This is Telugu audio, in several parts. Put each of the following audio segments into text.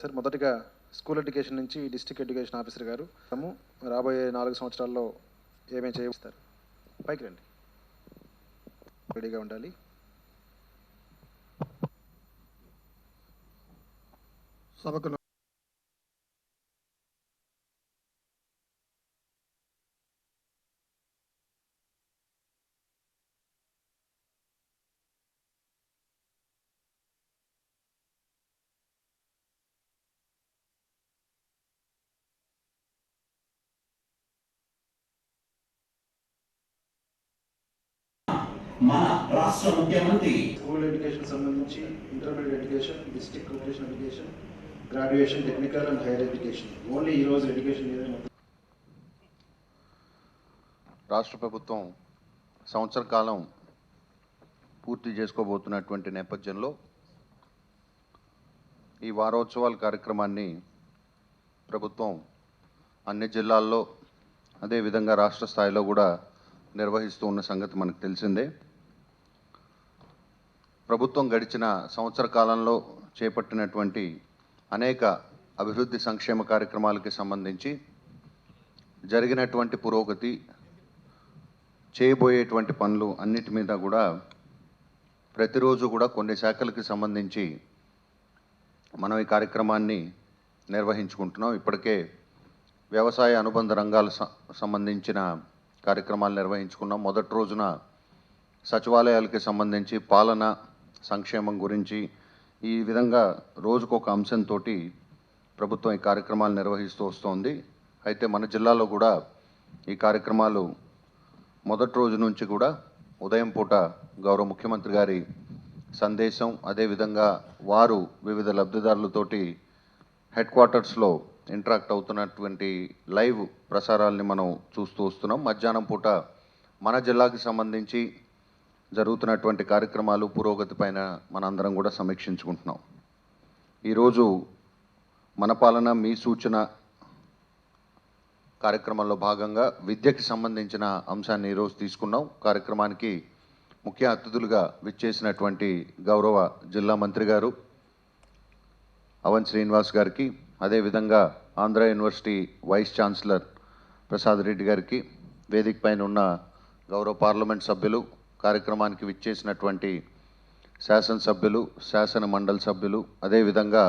సార్ మొదటిగా స్కూల్ ఎడ్యుకేషన్ నుంచి డిస్ట్రిక్ట్ ఎడ్యుకేషన్ ఆఫీసర్ గారు రాబోయే 4 సంవత్సరాల్లో ఏమేమి చేస్తారు? పైకి రండి, రెడీగా ఉండాలి. సభకు మన రాష్ట్ర ముఖ్యమంత్రి స్కూల్ ఎడ్యుకేషన్ సంబంధించి intermediate education, district vocational education, graduation, technical and higher education, only ఈ రోజు ఎడ్యుకేషన్ రాష్ట్ర ప్రభుత్వం సంవత్సర కాలం పూర్తి చేసుకోబోతున్నటువంటి నేపథ్యంలో ఈ వారోత్సవాల కార్యక్రమాన్ని ప్రభుత్వం అన్ని జిల్లాల్లో అదేవిధంగా రాష్ట్ర స్థాయిలో కూడా నిర్వహిస్తూ ఉన్న సంగతి మనకు తెలిసిందే. ప్రభుత్వం గడిచిన సంవత్సర కాలంలో చేపట్టినటువంటి అనేక అభివృద్ధి సంక్షేమ కార్యక్రమాలకి సంబంధించి జరిగినటువంటి పురోగతి, చేయబోయేటువంటి పనులు అన్నిటి మీద కూడా ప్రతిరోజు కూడా కొన్ని శాఖలకి సంబంధించి మనం ఈ కార్యక్రమాన్ని నిర్వహించుకుంటున్నాం. ఇప్పటికే వ్యవసాయ అనుబంధ రంగాలకు సంబంధించిన కార్యక్రమాలు నిర్వహించుకున్నాం. మొదటి రోజున సచివాలయాలకి సంబంధించి పాలన సంక్షేమం గురించి ఈ విధంగా రోజుకొక అంశంతో ప్రభుత్వం ఈ కార్యక్రమాలు నిర్వహిస్తూ వస్తోంది. అయితే మన జిల్లాలో కూడా ఈ కార్యక్రమాలు మొదటి రోజు నుంచి కూడా ఉదయం పూట గౌరవ ముఖ్యమంత్రి గారి సందేశం, అదేవిధంగా వారు వివిధ లబ్ధిదారులతోటి హెడ్ క్వార్టర్స్లో ఇంటరాక్ట్ అవుతున్నటువంటి లైవ్ ప్రసారాలని మనం చూస్తూ వస్తున్నాం. మధ్యాహ్నం పూట మన జిల్లాకి సంబంధించి జరుగుతున్నటువంటి కార్యక్రమాలు, పురోగతి పైన మనందరం కూడా సమీక్షించుకుంటున్నాం. ఈరోజు మన పాలన మీ సూచన కార్యక్రమంలో భాగంగా విద్యకి సంబంధించిన అంశాన్ని ఈరోజు తీసుకున్నాం. కార్యక్రమానికి ముఖ్య అతిథులుగా విచ్చేసినటువంటి గౌరవ జిల్లా మంత్రి గారు అవన్ శ్రీనివాస్ గారికి, అదేవిధంగా Andhra university vice chancellor Prasad Reddy గారికి, వేదిక పైన ఉన్న గౌరవ పార్లమెంట్ సభ్యులు, కార్యక్రమానికి విచ్చేసినటువంటి శాసనసభ్యులు, శాసన మండలి సభ్యులు, అదేవిధంగా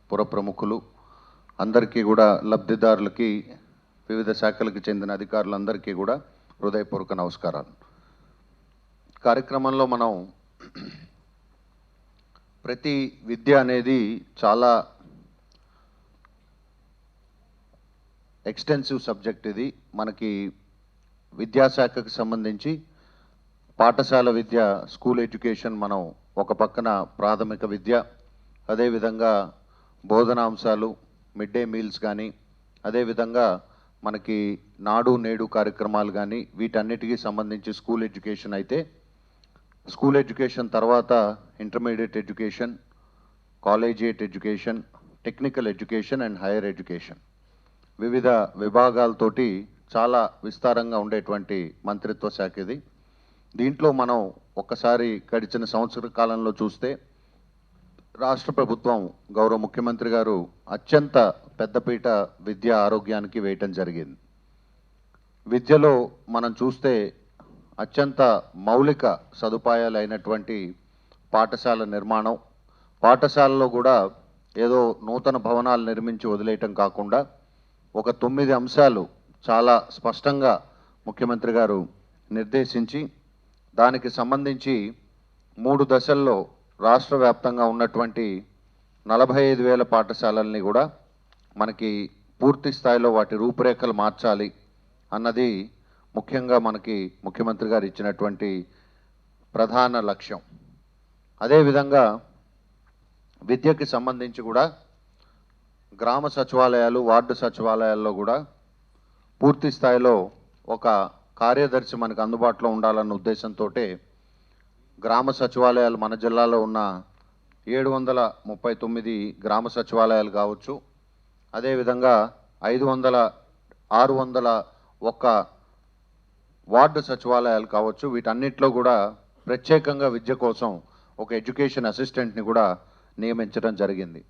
పుర ప్రముఖులు అందరికీ కూడా, లబ్ధిదారులకి, వివిధ శాఖలకు చెందిన అధికారులందరికీ కూడా హృదయపూర్వక నమస్కారాలు. కార్యక్రమంలో మనం ప్రతి విద్య అనేది చాలా ఎక్స్టెన్సివ్ సబ్జెక్ట్. ఇది మనకి విద్యాశాఖకు సంబంధించి పాఠశాల విద్య, స్కూల్ ఎడ్యుకేషన్, మనం ఒక పక్కన ప్రాథమిక విద్య, అదేవిధంగా బోధనాంశాలు, మిడ్ డే మీల్స్ కానీ, అదేవిధంగా మనకి నాడు నేడు కార్యక్రమాలు కానీ, వీటన్నిటికీ సంబంధించి స్కూల్ ఎడ్యుకేషన్ అయితే, స్కూల్ ఎడ్యుకేషన్ తర్వాత intermediate education, collegiate education, technical education and higher education, వివిధ విభాగాలతోటి చాలా విస్తారంగా ఉండేటువంటి మంత్రిత్వ శాఖ ఇది. దీంట్లో మనం ఒక్కసారి గడిచిన సంవత్సర కాలంలో చూస్తే రాష్ట్ర ప్రభుత్వం, గౌరవ ముఖ్యమంత్రి గారు అత్యంత పెద్దపీట విద్య ఆరోగ్యానికి వేయటం జరిగింది. విద్యలో మనం చూస్తే అత్యంత మౌలిక సదుపాయాలు అయినటువంటి పాఠశాల నిర్మాణం, పాఠశాలలో కూడా ఏదో నూతన భవనాలు నిర్మించి వదిలేయటం కాకుండా ఒక 9 అంశాలు చాలా స్పష్టంగా ముఖ్యమంత్రి గారు నిర్దేశించి, దానికి సంబంధించి 3 దశల్లో రాష్ట్ర వ్యాప్తంగా ఉన్నటువంటి 45,000 పాఠశాలల్ని కూడా మనకి పూర్తి స్థాయిలో వాటి రూపురేఖలు మార్చాలి అన్నది ముఖ్యంగా మనకి ముఖ్యమంత్రి గారు ఇచ్చినటువంటి ప్రధాన లక్ష్యం. అదేవిధంగా విద్యకి సంబంధించి కూడా గ్రామ సచివాలయాలు, వార్డు సచివాలయాల్లో కూడా పూర్తి స్థాయిలో ఒక కార్యదర్శి మనకు అందుబాటులో ఉండాలన్న ఉద్దేశంతో గ్రామ సచివాలయాలు మన జిల్లాలో ఉన్న 739 గ్రామ సచివాలయాలు కావచ్చు, అదేవిధంగా 601 వార్డు సచివాలయాలు కావచ్చు, వీటన్నిటిలో కూడా ప్రత్యేకంగా విద్య కోసం ఒక ఎడ్యుకేషన్ అసిస్టెంట్ని కూడా నియమించడం జరిగింది.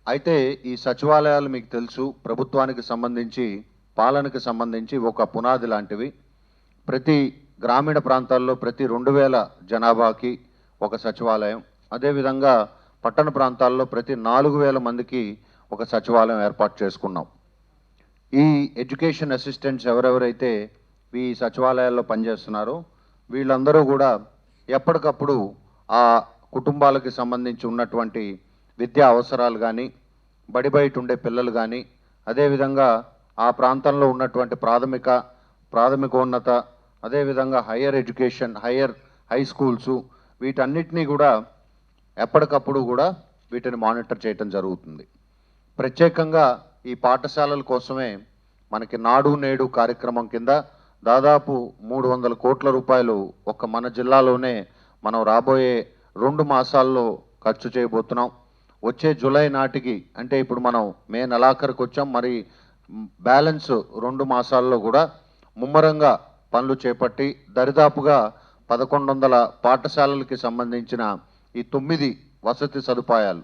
అయితే ఈ సచివాలయాలు మీకు తెలుసు ప్రభుత్వానికి సంబంధించి పాలనకి సంబంధించి ఒక పునాది లాంటివి. ప్రతి గ్రామీణ ప్రాంతాల్లో ప్రతి 2000 జనాభాకి ఒక సచివాలయం, అదేవిధంగా పట్టణ ప్రాంతాల్లో ప్రతి 4000 మందికి ఒక సచివాలయం ఏర్పాటు చేసుకున్నాం. ఈ ఎడ్యుకేషన్ అసిస్టెంట్స్ ఎవరెవరైతే ఈ సచివాలయాల్లో పనిచేస్తున్నారో వీళ్ళందరూ కూడా ఎప్పటికప్పుడు ఆ కుటుంబాలకి సంబంధించి ఉన్నటువంటి విద్యా అవసరాలు కానీ, బడి బయట ఉండే పిల్లలు కానీ, అదేవిధంగా ఆ ప్రాంతంలో ఉన్నటువంటి ప్రాథమికోన్నత, అదేవిధంగా హయ్యర్ ఎడ్యుకేషన్, హై స్కూల్స్, వీటన్నిటినీ కూడా ఎప్పటికప్పుడు కూడా వీటిని మానిటర్ చేయటం జరుగుతుంది. ప్రత్యేకంగా ఈ పాఠశాలల కోసమే మనకి నాడు నేడు కార్యక్రమం కింద దాదాపు 300 కోట్ల రూపాయలు ఒక్క మన జిల్లాలోనే మనం రాబోయే 2 మాసాల్లో ఖర్చు చేయబోతున్నాం. వచ్చే జూలై నాటికి, అంటే ఇప్పుడు మనం మే నెలాఖరుకు వచ్చాం, మరి బ్యాలెన్స్ 2 మాసాల్లో కూడా ముమ్మరంగా పనులు చేపట్టి దరిదాపుగా 1100 పాఠశాలలకి సంబంధించిన ఈ 9 వసతి సదుపాయాలు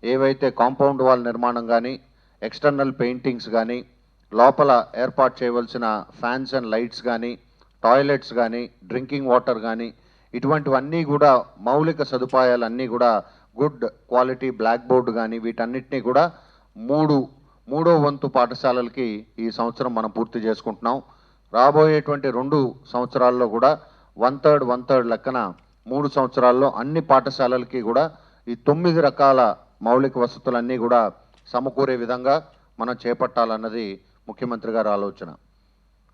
ఏవైతే కాంపౌండ్ వాల్ నిర్మాణం కానీ, ఎక్స్టర్నల్ పెయింటింగ్స్ కానీ, లోపల ఏర్పాటు చేయవలసిన ఫ్యాన్స్ అండ్ లైట్స్ కానీ, టాయిలెట్స్ కానీ, డ్రింకింగ్ వాటర్ కానీ, ఇటువంటివన్నీ కూడా మౌలిక సదుపాయాలన్నీ కూడా గుడ్ క్వాలిటీ బ్లాక్ బోర్డు కానీ వీటన్నిటినీ కూడా మూడో వంతు పాఠశాలలకి ఈ సంవత్సరం మనం పూర్తి చేసుకుంటున్నాం. రాబోయేటువంటి 2 సంవత్సరాల్లో కూడా 1/3 లెక్కన 3 సంవత్సరాల్లో అన్ని పాఠశాలలకి కూడా ఈ 9 రకాల మౌలిక వసతులన్నీ కూడా సమకూరే విధంగా మనం చేపట్టాలన్నది ముఖ్యమంత్రి గారి ఆలోచన.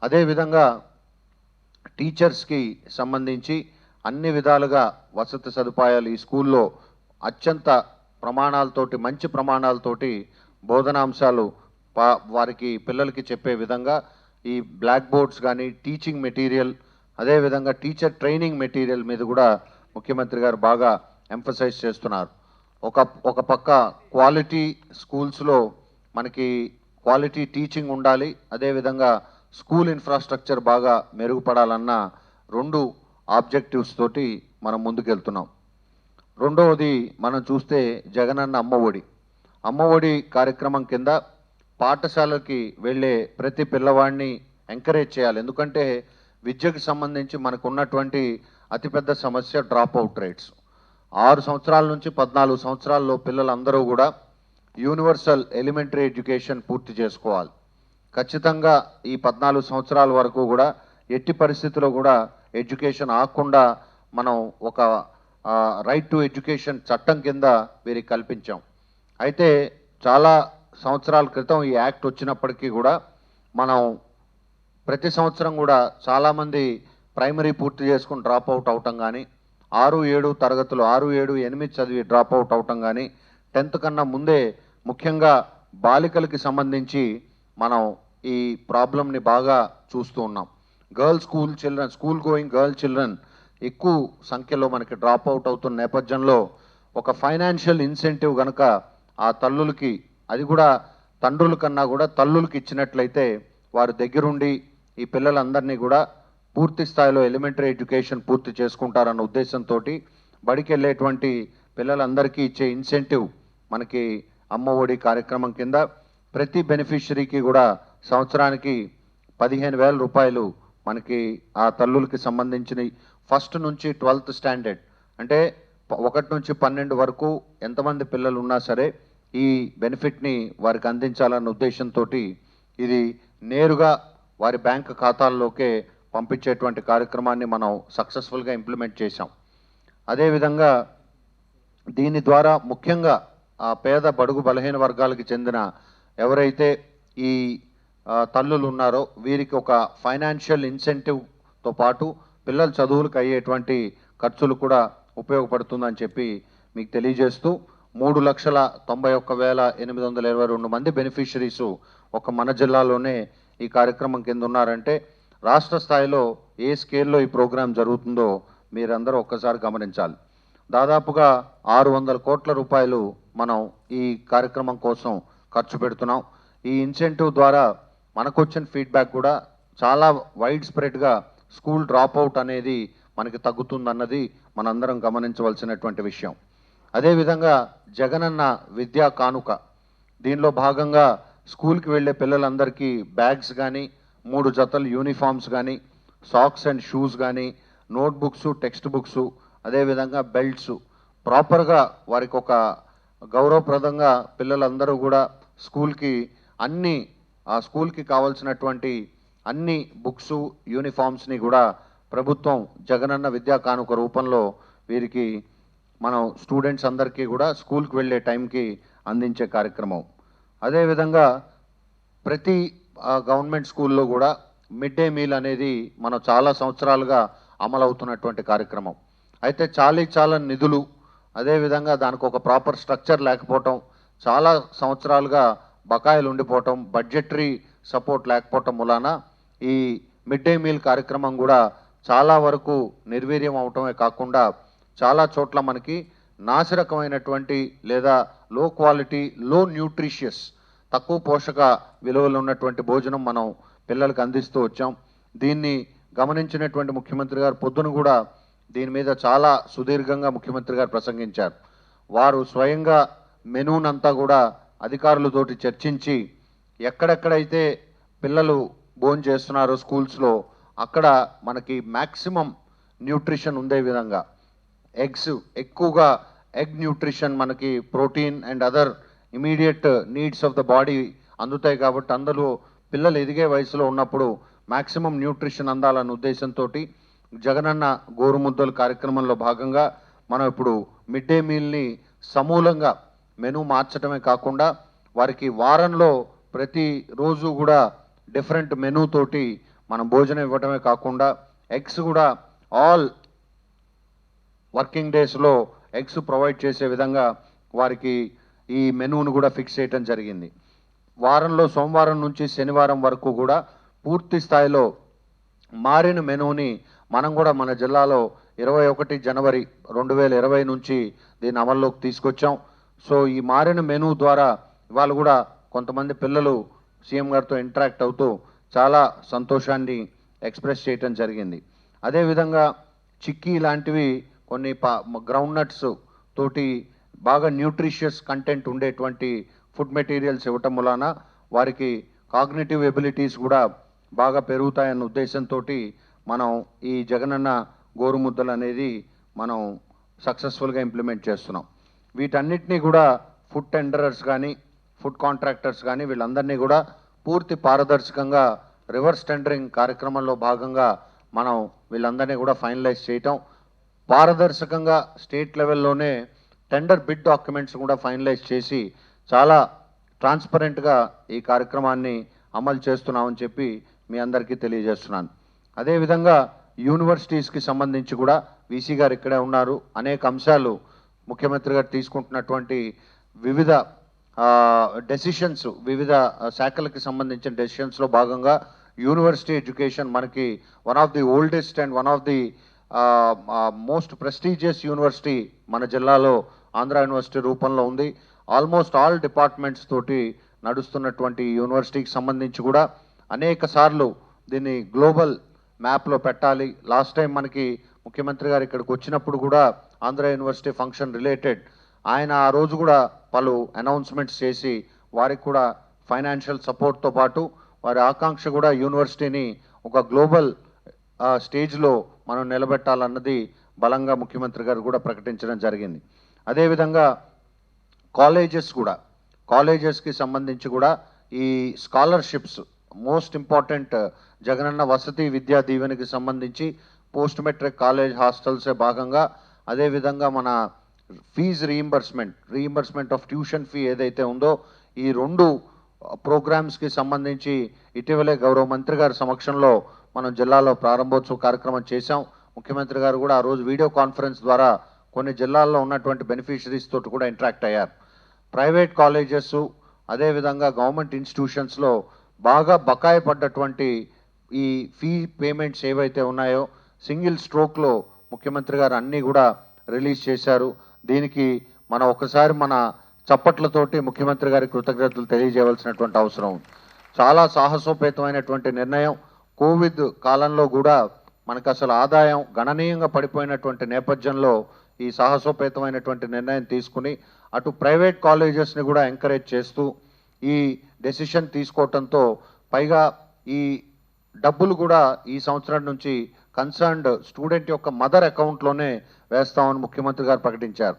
అదేవిధంగా టీచర్స్కి సంబంధించి అన్ని విధాలుగా వసతి సదుపాయాలు ఈ స్కూల్లో అత్యంత ప్రమాణాలతోటి, మంచి ప్రమాణాలతోటి బోధనాంశాలు వారికి పిల్లలకి చెప్పే విధంగా ఈ బ్లాక్ బోర్డ్స్ కానీ, టీచింగ్ మెటీరియల్, అదేవిధంగా టీచర్ ట్రైనింగ్ మెటీరియల్ మీద కూడా ముఖ్యమంత్రి గారు బాగా ఎంఫసైజ్ చేస్తున్నారు. ఒక పక్క క్వాలిటీ స్కూల్స్లో మనకి క్వాలిటీ టీచింగ్ ఉండాలి, అదేవిధంగా స్కూల్ ఇన్ఫ్రాస్ట్రక్చర్ బాగా మెరుగుపడాలన్న 2 ఆబ్జెక్టివ్స్ తోటి మనం ముందుకెళ్తున్నాం. రెండవది మనం చూస్తే జగనన్న అమ్మఒడి కార్యక్రమం కింద పాఠశాలకి వెళ్ళే ప్రతి పిల్లవాడిని ఎంకరేజ్ చేయాలి. ఎందుకంటే విద్యకు సంబంధించి మనకు ఉన్నటువంటి అతిపెద్ద సమస్య డ్రాప్ అవుట్ రేట్స్. 6 సంవత్సరాల నుంచి 14 సంవత్సరాల్లో పిల్లలందరూ కూడా యూనివర్సల్ ఎలిమెంటరీ ఎడ్యుకేషన్ పూర్తి చేసుకోవాలి. ఖచ్చితంగా ఈ 14 సంవత్సరాల వరకు కూడా ఎట్టి పరిస్థితుల్లో కూడా ఎడ్యుకేషన్ ఆగకుండా మనం ఒక రైట్ టు ఎడ్యుకేషన్ చట్టం కింద వీరికి కల్పించాం. అయితే చాలా సంవత్సరాల క్రితం ఈ యాక్ట్ వచ్చినప్పటికీ కూడా మనం ప్రతి సంవత్సరం కూడా చాలామంది ప్రైమరీ పూర్తి చేసుకుని డ్రాప్ అవుట్ అవటం కానీ, 6, 7 తరగతులు 6, 7, 8 చదివి డ్రాప్ అవుట్ అవటం కానీ, 10th కన్నా ముందే ముఖ్యంగా బాలికలకి సంబంధించి మనం ఈ ప్రాబ్లంని బాగా చూస్తూ ఉన్నాం. స్కూల్ గోయింగ్ గర్ల్ చిల్డ్రన్ ఎక్కువ సంఖ్యలో మనకి డ్రాప్ అవుట్ అవుతున్న నేపథ్యంలో ఒక ఫైనాన్షియల్ ఇన్సెంటివ్ కనుక ఆ తల్లులకి, అది కూడా తండ్రుల కన్నా కూడా తల్లులకి ఇచ్చినట్లయితే వారి దగ్గరుండి ఈ పిల్లలందరినీ కూడా పూర్తి స్థాయిలో ఎలిమెంటరీ ఎడ్యుకేషన్ పూర్తి చేసుకుంటారన్న ఉద్దేశంతో బడికి వెళ్ళేటువంటి పిల్లలందరికీ ఇచ్చే ఇన్సెంటివ్ మనకి అమ్మఒడి కార్యక్రమం కింద ప్రతి బెనిఫిషరీకి కూడా సంవత్సరానికి 15,000 రూపాయలు మనకి ఆ తల్లులకి సంబంధించిన 1st నుంచి 12th స్టాండర్డ్, అంటే 1 నుంచి 12 వరకు ఎంతమంది పిల్లలు ఉన్నా సరే ఈ బెనిఫిట్ని వారికి అందించాలన్న ఉద్దేశంతో ఇది నేరుగా వారి బ్యాంక్ ఖాతాల్లోకే పంపించేటువంటి కార్యక్రమాన్ని మనం సక్సెస్ఫుల్గా ఇంప్లిమెంట్ చేశాం. అదేవిధంగా దీని ద్వారా ముఖ్యంగా ఆ పేద బడుగు బలహీన వర్గాలకు చెందిన ఎవరైతే ఈ తల్లులు ఉన్నారో వీరికి ఒక ఫైనాన్షియల్ ఇన్సెంటివ్తో పాటు పిల్లల చదువులకు అయ్యేటువంటి ఖర్చులు కూడా ఉపయోగపడుతుందని చెప్పి మీకు తెలియజేస్తూ 3,91,822 మంది బెనిఫిషరీసు ఒక మన జిల్లాలోనే ఈ కార్యక్రమం కింద ఉన్నారంటే రాష్ట్ర స్థాయిలో ఏ స్కేల్లో ఈ ప్రోగ్రాం జరుగుతుందో మీరందరూ ఒక్కసారి గమనించాలి. దాదాపుగా 600 కోట్ల రూపాయలు మనం ఈ కార్యక్రమం కోసం ఖర్చు పెడుతున్నాం. ఈ ఇన్సెంటివ్ ద్వారా మనకు వచ్చిన ఫీడ్బ్యాక్ కూడా చాలా వైడ్ స్ప్రెడ్గా స్కూల్ డ్రాప్ అవుట్ అనేది మనకి తగ్గుతుందన్నది మనందరం గమనించవలసినటువంటి విషయం. అదేవిధంగా జగనన్న విద్యా కానుక దీనిలో భాగంగా స్కూల్కి వెళ్ళే పిల్లలందరికీ బ్యాగ్స్ కానీ 3 జతలు యూనిఫామ్స్ కానీ సాక్స్ అండ్ షూస్ కానీ నోట్బుక్స్ టెక్స్ట్ బుక్స్ అదేవిధంగా బెల్ట్స్ ప్రాపర్గా వారికి ఒక గౌరవప్రదంగా పిల్లలందరూ కూడా స్కూల్కి ఆ స్కూల్కి కావాల్సినటువంటి అన్ని బుక్స్ యూనిఫామ్స్ని కూడా ప్రభుత్వం జగనన్న విద్యా కానుక రూపంలో వీరికి మనం స్టూడెంట్స్ అందరికీ కూడా స్కూల్కి వెళ్ళే టైంకి అందించే కార్యక్రమం. అదేవిధంగా ప్రతి గవర్నమెంట్ స్కూల్లో కూడా మిడ్ డే మీల్ అనేది మనం చాలా సంవత్సరాలుగా అమలవుతున్నటువంటి కార్యక్రమం. అయితే చాలా నిధులు అదేవిధంగా దానికి ఒక ప్రాపర్ స్ట్రక్చర్ లేకపోవటం, చాలా సంవత్సరాలుగా బకాయిలు ఉండిపోవటం, బడ్జెటరీ సపోర్ట్ లేకపోవటం మూలాన ఈ మిడ్ డే మీల్ కార్యక్రమం కూడా చాలా వరకు నిర్వీర్యం అవటమే కాకుండా చాలా చోట్ల మనకి నాసిరకమైనటువంటి లేదా లో క్వాలిటీ లో న్యూట్రిషియస్ తక్కువ పోషక విలువలు ఉన్నటువంటి భోజనం మనం పిల్లలకు అందిస్తూ వచ్చాం. దీన్ని గమనించినటువంటి ముఖ్యమంత్రి గారు పొద్దున కూడా దీని మీద చాలా సుదీర్ఘంగా ముఖ్యమంత్రి గారు ప్రసంగించారు. వారు స్వయంగా మెనూనంతా కూడా అధికారులతోటి చర్చించి ఎక్కడెక్కడైతే పిల్లలు భోజనం చేస్తున్నారో స్కూల్స్లో అక్కడ మనకి మ్యాక్సిమం న్యూట్రిషన్ ఉండే విధంగా ఎగ్స్ ఎక్కువగా ఎగ్ న్యూట్రిషన్ మనకి protein and other immediate needs of the body అందుతాయి కాబట్టి అందులో పిల్లలు ఎదిగే వయసులో ఉన్నప్పుడు మ్యాక్సిమం న్యూట్రిషన్ అందాలన్న ఉద్దేశంతో జగనన్న గోరుముద్దలు కార్యక్రమంలో భాగంగా మనం ఇప్పుడు మిడ్ డే మీల్ని సమూలంగా మెనూ మార్చడమే కాకుండా వారికి వారంలో ప్రతిరోజు కూడా డిఫరెంట్ మెనూ తోటి మనం భోజనం ఇవ్వడమే కాకుండా ఎగ్స్ కూడా ఆల్ వర్కింగ్ డేస్లో ఎగ్స్ ప్రొవైడ్ చేసే విధంగా వారికి ఈ మెనూను కూడా ఫిక్స్ చేయడం జరిగింది. వారంలో సోమవారం నుంచి శనివారం వరకు కూడా పూర్తి స్థాయిలో మారిన మెనూని మనం కూడా మన జిల్లాలో 21 జనవరి 2020 నుంచి దీన్ని అమల్లోకి తీసుకొచ్చాం. సో ఈ మారిన మెనూ ద్వారా వాళ్ళు కూడా కొంతమంది పిల్లలు సీఎం గారితో ఇంటరాక్ట్ అవుతూ చాలా సంతోషాన్ని ఎక్స్ప్రెస్ చేయటం జరిగింది. అదేవిధంగా చిక్కీ లాంటివి కొన్ని గ్రౌండ్ నట్స్ తోటి బాగా న్యూట్రిషియస్ కంటెంట్ ఉండేటువంటి ఫుడ్ మెటీరియల్స్ ఇవ్వటం వలన వారికి కాగ్నిటివ్ ఎబిలిటీస్ కూడా బాగా పెరుగుతాయన్న ఉద్దేశంతో మనం ఈ జగనన్న గోరుముద్దలు అనేది మనం సక్సెస్ఫుల్గా ఇంప్లిమెంట్ చేస్తున్నాం. వీటన్నిటినీ కూడా ఫుడ్ టెండరర్స్ కానీ ఫుడ్ కాంట్రాక్టర్స్ కానీ వీళ్ళందరినీ కూడా పూర్తి పారదర్శకంగా రివర్స్ టెండరింగ్ కార్యక్రమంలో భాగంగా మనం వీళ్ళందరినీ కూడా ఫైనలైజ్ చేయటం, పారదర్శకంగా స్టేట్ లెవెల్లోనే టెండర్ బిడ్ డాక్యుమెంట్స్ కూడా ఫైనలైజ్ చేసి చాలా ట్రాన్స్పరెంట్గా ఈ కార్యక్రమాన్ని అమలు చేస్తున్నామని చెప్పి మీ అందరికీ తెలియజేస్తున్నాను. అదేవిధంగా యూనివర్సిటీస్కి సంబంధించి కూడా వీసీ గారు ఇక్కడే ఉన్నారు. అనేక అంశాలు ముఖ్యమంత్రి గారు తీసుకుంటున్నటువంటి వివిధ డెసిషన్స్ వివిధ శాఖలకి సంబంధించిన డెసిషన్స్లో భాగంగా యూనివర్సిటీ ఎడ్యుకేషన్ మనకి one of the oldest and one of the most prestigious university మన జిల్లాలో ఆంధ్ర యూనివర్సిటీ రూపంలో ఉంది. ఆల్మోస్ట్ ఆల్ డిపార్ట్మెంట్స్ తోటి నడుస్తున్నటువంటి యూనివర్సిటీకి సంబంధించి కూడా అనేక సార్లు దీన్ని గ్లోబల్ మ్యాప్లో పెట్టాలి. లాస్ట్ టైం మనకి ముఖ్యమంత్రి గారు ఇక్కడికి వచ్చినప్పుడు కూడా ఆంధ్ర యూనివర్సిటీ ఫంక్షన్ రిలేటెడ్ ఆయన ఆ రోజు కూడా పలు అనౌన్స్మెంట్స్ చేసి వారికి కూడా ఫైనాన్షియల్ సపోర్ట్తో పాటు వారి ఆకాంక్ష కూడా యూనివర్సిటీని ఒక గ్లోబల్ స్టేజ్లో మనం నిలబెట్టాలన్నది బలంగా ముఖ్యమంత్రి గారు కూడా ప్రకటించడం జరిగింది. అదేవిధంగా కాలేజెస్కి సంబంధించి కూడా ఈ స్కాలర్షిప్స్ మోస్ట్ ఇంపార్టెంట్ జగనన్న వసతి విద్యా దీవెనకి సంబంధించి పోస్ట్ మెట్రిక్ కాలేజ్ హాస్టల్సే భాగంగా అదేవిధంగా మన fee reimbursement of tuition fee ఏదైతే ఉందో ఈ 2 ప్రోగ్రామ్స్కి సంబంధించి ఇటీవలే గౌరవ మంత్రి గారి సమక్షంలో మనం జిల్లాలో ప్రారంభోత్సవ కార్యక్రమం చేశాం. ముఖ్యమంత్రి గారు కూడా ఆ రోజు వీడియో కాన్ఫరెన్స్ ద్వారా కొన్ని జిల్లాల్లో ఉన్నటువంటి బెనిఫిషరీస్ తోటి కూడా ఇంటరాక్ట్ అయ్యారు. ప్రైవేట్ కాలేజెస్ అదేవిధంగా గవర్నమెంట్ ఇన్స్టిట్యూషన్స్లో బాగా బకాయి పడ్డటువంటి ఈ ఫీ పేమెంట్స్ ఏవైతే ఉన్నాయో సింగిల్ స్ట్రోక్లో ముఖ్యమంత్రి గారు అన్నీ కూడా రిలీజ్ చేశారు. దీనికి మనం ఒకసారి మన చప్పట్లతోటి ముఖ్యమంత్రి గారికి కృతజ్ఞతలు తెలియజేయవలసినటువంటి అవసరం ఉంది. చాలా సాహసోపేతమైనటువంటి నిర్ణయం. కోవిడ్ కాలంలో కూడా మనకు అసలు ఆదాయం గణనీయంగా పడిపోయినటువంటి నేపథ్యంలో ఈ సాహసోపేతమైనటువంటి నిర్ణయం తీసుకుని అటు ప్రైవేట్ కాలేజెస్ని కూడా ఎంకరేజ్ చేస్తూ ఈ డెసిషన్ తీసుకోవటంతో పైగా ఈ డబ్బులు కూడా ఈ సంవత్సరం నుంచి కన్సర్న్డ్ స్టూడెంట్ యొక్క మదర్ అకౌంట్లోనే వేస్తామని ముఖ్యమంత్రి గారు ప్రకటించారు.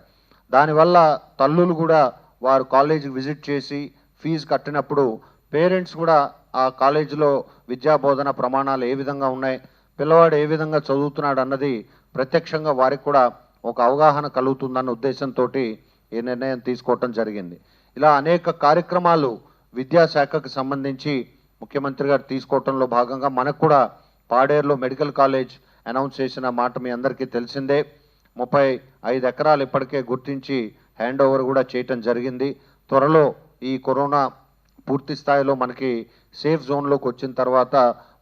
దానివల్ల తల్లులు కూడా వారు కాలేజీకి విజిట్ చేసి ఫీజు కట్టినప్పుడు పేరెంట్స్ కూడా ఆ కాలేజీలో విద్యాబోధన ప్రమాణాలు ఏ విధంగా ఉన్నాయి, పిల్లవాడు ఏ విధంగా చదువుతున్నాడు అన్నది ప్రత్యక్షంగా వారికి కూడా ఒక అవగాహన కలుగుతుందన్న ఉద్దేశంతో ఈ నిర్ణయం తీసుకోవటం జరిగింది. ఇలా అనేక కార్యక్రమాలు విద్యాశాఖకు సంబంధించి ముఖ్యమంత్రి గారు తీసుకోవటంలో భాగంగా మనకు కూడా పాడేరులో మెడికల్ కాలేజ్ అనౌన్స్ చేసిన మాట మీ అందరికీ తెలిసిందే. 35 ఎకరాలు ఇప్పటికే గుర్తించి హ్యాండ్ ఓవర్ కూడా చేయటం జరిగింది. త్వరలో ఈ కరోనా పూర్తి స్థాయిలో మనకి సేఫ్ జోన్లోకి వచ్చిన తర్వాత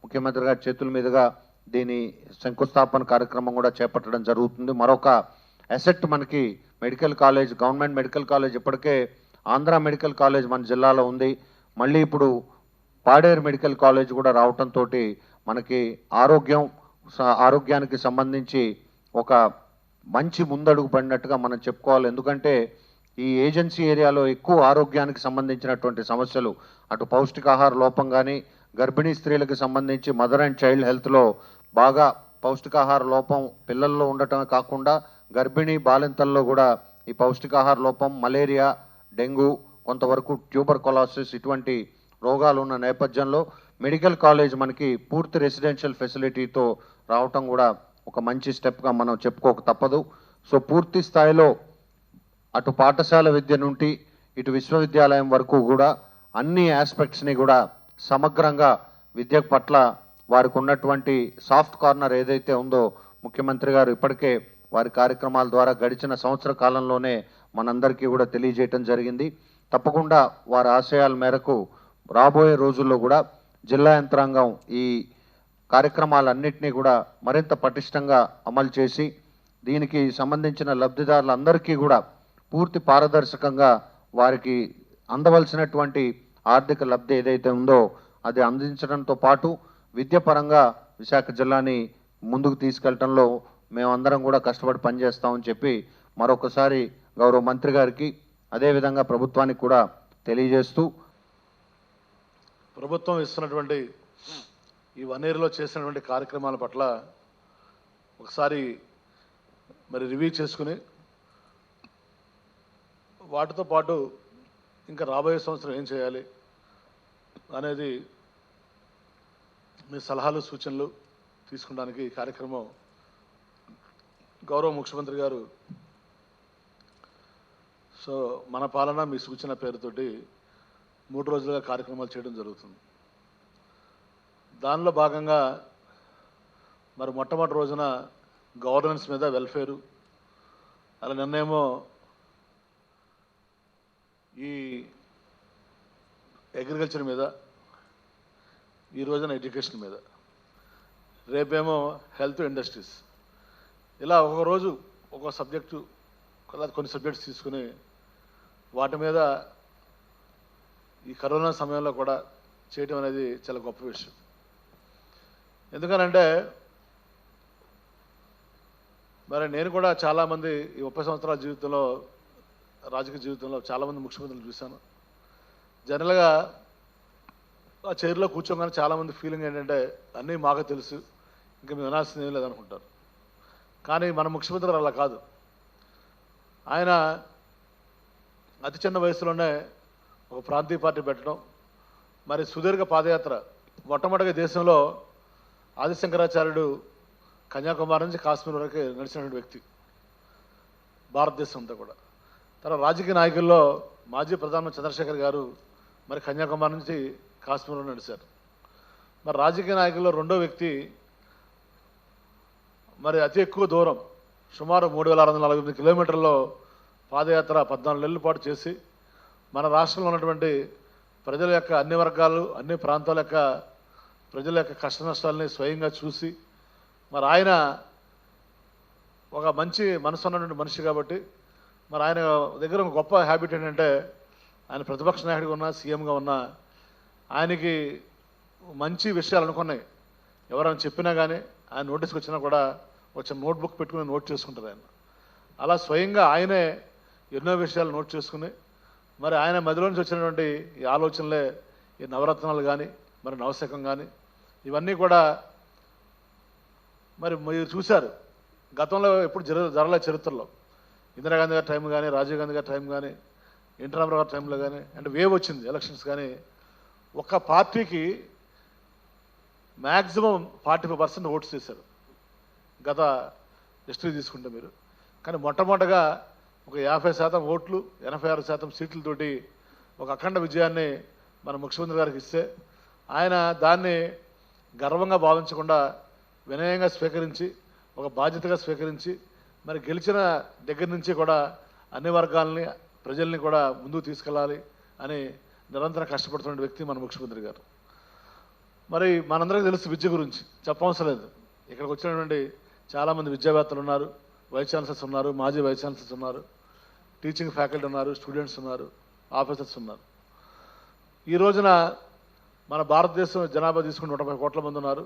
ముఖ్యమంత్రి గారి చేతుల మీదుగా దీని శంకుస్థాపన కార్యక్రమం కూడా చేపట్టడం జరుగుతుంది. మరొక అసెట్ మనకి medical college, government medical college ఇప్పటికే ఆంధ్ర మెడికల్ కాలేజ్ మన జిల్లాలో ఉంది. మళ్ళీ ఇప్పుడు పాడేరు మెడికల్ కాలేజ్ కూడా రావటంతో మనకి ఆరోగ్యానికి సంబంధించి ఒక మంచి ముందడుగు పడినట్టుగా మనం చెప్పుకోవాలి. ఎందుకంటే ఈ ఏజెన్సీ ఏరియాలో ఎక్కువ ఆరోగ్యానికి సంబంధించినటువంటి సమస్యలు, అటు పౌష్టికాహార లోపం కానీ, గర్భిణీ స్త్రీలకు సంబంధించి మదర్ అండ్ చైల్డ్ హెల్త్లో బాగా పౌష్టికాహార లోపం పిల్లల్లో ఉండటమే కాకుండా గర్భిణీ బాలింతల్లో కూడా ఈ పౌష్టికాహార లోపం, మలేరియా, డెంగ్యూ, కొంతవరకు ట్యూబర్కులోసిస్ ఇటువంటి రోగాలు ఉన్న నేపథ్యంలో మెడికల్ కాలేజ్ మనకి పూర్తి రెసిడెన్షియల్ ఫెసిలిటీతో రావటం కూడా ఒక మంచి స్టెప్గా మనం చెప్పుకోక తప్పదు. సో పూర్తి స్థాయిలో అటు పాఠశాల విద్య నుండి ఇటు విశ్వవిద్యాలయం వరకు కూడా అన్ని ఆస్పెక్ట్స్ని కూడా సమగ్రంగా విద్య పట్ల వారికి ఉన్నటువంటి సాఫ్ట్ కార్నర్ ఏదైతే ఉందో ముఖ్యమంత్రి గారు ఇప్పటికే వారి కార్యక్రమాల ద్వారా గడిచిన సంవత్సర కాలంలోనే మనందరికీ కూడా తెలియజేయటం జరిగింది. తప్పకుండా వారి ఆశయాల మేరకు రాబోయే రోజుల్లో కూడా జిల్లా యంత్రాంగం ఈ కార్యక్రమాలన్నింటినీ కూడా మరింత పటిష్టంగా అమలు చేసి దీనికి సంబంధించిన లబ్ధిదారులందరికీ కూడా పూర్తి పారదర్శకంగా వారికి అందవలసినటువంటి ఆర్థిక లబ్ధి ఏదైతే ఉందో అది అందించడంతో పాటు విద్యాపరంగా విశాఖ జిల్లాని ముందుకు తీసుకెళ్లడంలో మేమందరం కూడా కష్టపడి పనిచేస్తామని చెప్పి మరొకసారి గౌరవ మంత్రి గారికి అదేవిధంగా ప్రభుత్వానికి కూడా తెలియజేస్తూ, ప్రభుత్వం ఇస్తున్నటువంటి ఈ 1 yearలో చేసినటువంటి కార్యక్రమాల పట్ల ఒకసారి మరి రివ్యూ చేసుకుని వాటితో పాటు ఇంకా రాబోయే సంవత్సరం ఏం చేయాలి అనేది మీ సలహాలు సూచనలు తీసుకోవడానికి ఈ కార్యక్రమం గౌరవ ముఖ్యమంత్రి గారు సో మన పాలన మీ సూచన పేరుతోటి 3 రోజులుగా కార్యక్రమాలు చేయడం జరుగుతుంది. దానిలో భాగంగా మరి మొట్టమొదటి రోజున గవర్నెన్స్ మీద, వెల్ఫేరు, అలా నిన్నేమో ఈ అగ్రికల్చర్ మీద, ఈ రోజున ఎడ్యుకేషన్ మీద, రేపేమో హెల్త్, ఇండస్ట్రీస్, ఇలా ఒక రోజు ఒక సబ్జెక్టు కొన్ని సబ్జెక్ట్స్ తీసుకుని వాటి మీద ఈ కరోనా సమయంలో కూడా చేయటం అనేది చాలా గొప్ప విషయం. ఎందుకనంటే మరి నేను కూడా చాలామంది ఈ 30 సంవత్సరాల జీవితంలో, రాజకీయ జీవితంలో చాలామంది ముఖ్యమంత్రులు చూశాను. జనరల్గా ఆ చైర్లో కూర్చోగానే చాలామంది ఫీలింగ్ ఏంటంటే అన్నీ మాకు తెలుసు, ఇంకా మేము వినాల్సింది ఏం లేదనుకుంటారు. కానీ మన ముఖ్యమంత్రి అలా కాదు. ఆయన అతి చిన్న వయసులోనే ఒక ప్రాంతీయ పార్టీ పెట్టడం, మరి సుదీర్ఘ పాదయాత్ర, మొట్టమొదటిగా దేశంలో ఆదిశంకరాచార్యుడు కన్యాకుమారి నుంచి కాశ్మీర్ వరకు నడిచినటువంటి వ్యక్తి భారతదేశం అంతా కూడా. తర్వాత రాజకీయ నాయకుల్లో మాజీ ప్రధానమంత్రి చంద్రశేఖర్ గారు మరి కన్యాకుమారి నుంచి కాశ్మీర్లో నడిచారు. మరి రాజకీయ నాయకుల్లో రెండో వ్యక్తి మరి అతి ఎక్కువ దూరం సుమారు 3648 కిలోమీటర్లలో పాదయాత్ర 14 నెలల పాటు చేసి మన రాష్ట్రంలో ఉన్నటువంటి ప్రజల యొక్క అన్ని వర్గాలు, అన్ని ప్రాంతాల యొక్క ప్రజల యొక్క కష్ట నష్టాలని స్వయంగా చూసి మరి ఆయన ఒక మంచి మనసు ఉన్నటువంటి మనిషి కాబట్టి మరి ఆయన దగ్గర ఒక గొప్ప హ్యాబిట్ ఏంటంటే ఆయన ప్రతిపక్ష నాయకుడిగా ఉన్నా, సీఎంగా ఉన్నా ఆయనకి మంచి విషయాలు అనుకున్నాయి ఎవరైనా చెప్పినా కానీ ఆయన నోటీస్కి వచ్చినా కూడా వచ్చే నోట్బుక్ పెట్టుకుని నోట్ చేసుకుంటారు ఆయన. అలా స్వయంగా ఆయనే ఎన్నో విషయాలు నోట్ చేసుకుని మరి ఆయన మదిలో నుంచి వచ్చినటువంటి ఈ ఆలోచనలే ఈ నవరత్నాలు కానీ మరి నవశకం కానీ ఇవన్నీ కూడా మరి మీరు చూశారు గతంలో ఎప్పుడు జరగలే చరిత్రలో. ఇందిరాగాంధీ గారి టైం కానీ, రాజీవ్ గాంధీ గారి టైం కానీ, ఎన్టీ రామారావు గారి టైంలో కానీ అంటే వేవ్ వచ్చింది ఎలక్షన్స్. కానీ ఒక్క పార్టీకి మ్యాక్సిమం 45% ఓట్స్ చేశారు గత హిస్టరీ తీసుకుంటే మీరు. కానీ మొట్టమొదటగా ఒక 50% ఓట్లు 86% సీట్లతోటి ఒక అఖండ విజయాన్ని మన ముఖ్యమంత్రి గారికి ఇస్తే ఆయన దాన్ని గర్వంగా భావించకుండా వినయంగా స్వీకరించి ఒక బాధ్యతగా స్వీకరించి మరి గెలిచిన దగ్గర నుంచి కూడా అన్ని వర్గాలని ప్రజల్ని కూడా ముందుకు తీసుకెళ్ళాలి అని నిరంతరం కష్టపడుతున్న వ్యక్తి మన ముఖ్యమంత్రి గారు. మరి మనందరికీ తెలుసు విద్య గురించి చెప్పవసరం లేదు. ఇక్కడికి వచ్చినటువంటి చాలామంది విద్యావేత్తలు ఉన్నారు, వైస్ ఛాన్సలర్స్ ఉన్నారు, మాజీ వైస్ ఛాన్సలర్స్ ఉన్నారు, టీచింగ్ ఫ్యాకల్టీ ఉన్నారు, స్టూడెంట్స్ ఉన్నారు, ఆఫీసర్స్ ఉన్నారు. ఈ రోజున మన భారతదేశం జనాభా తీసుకుని 130 కోట్ల మంది ఉన్నారు.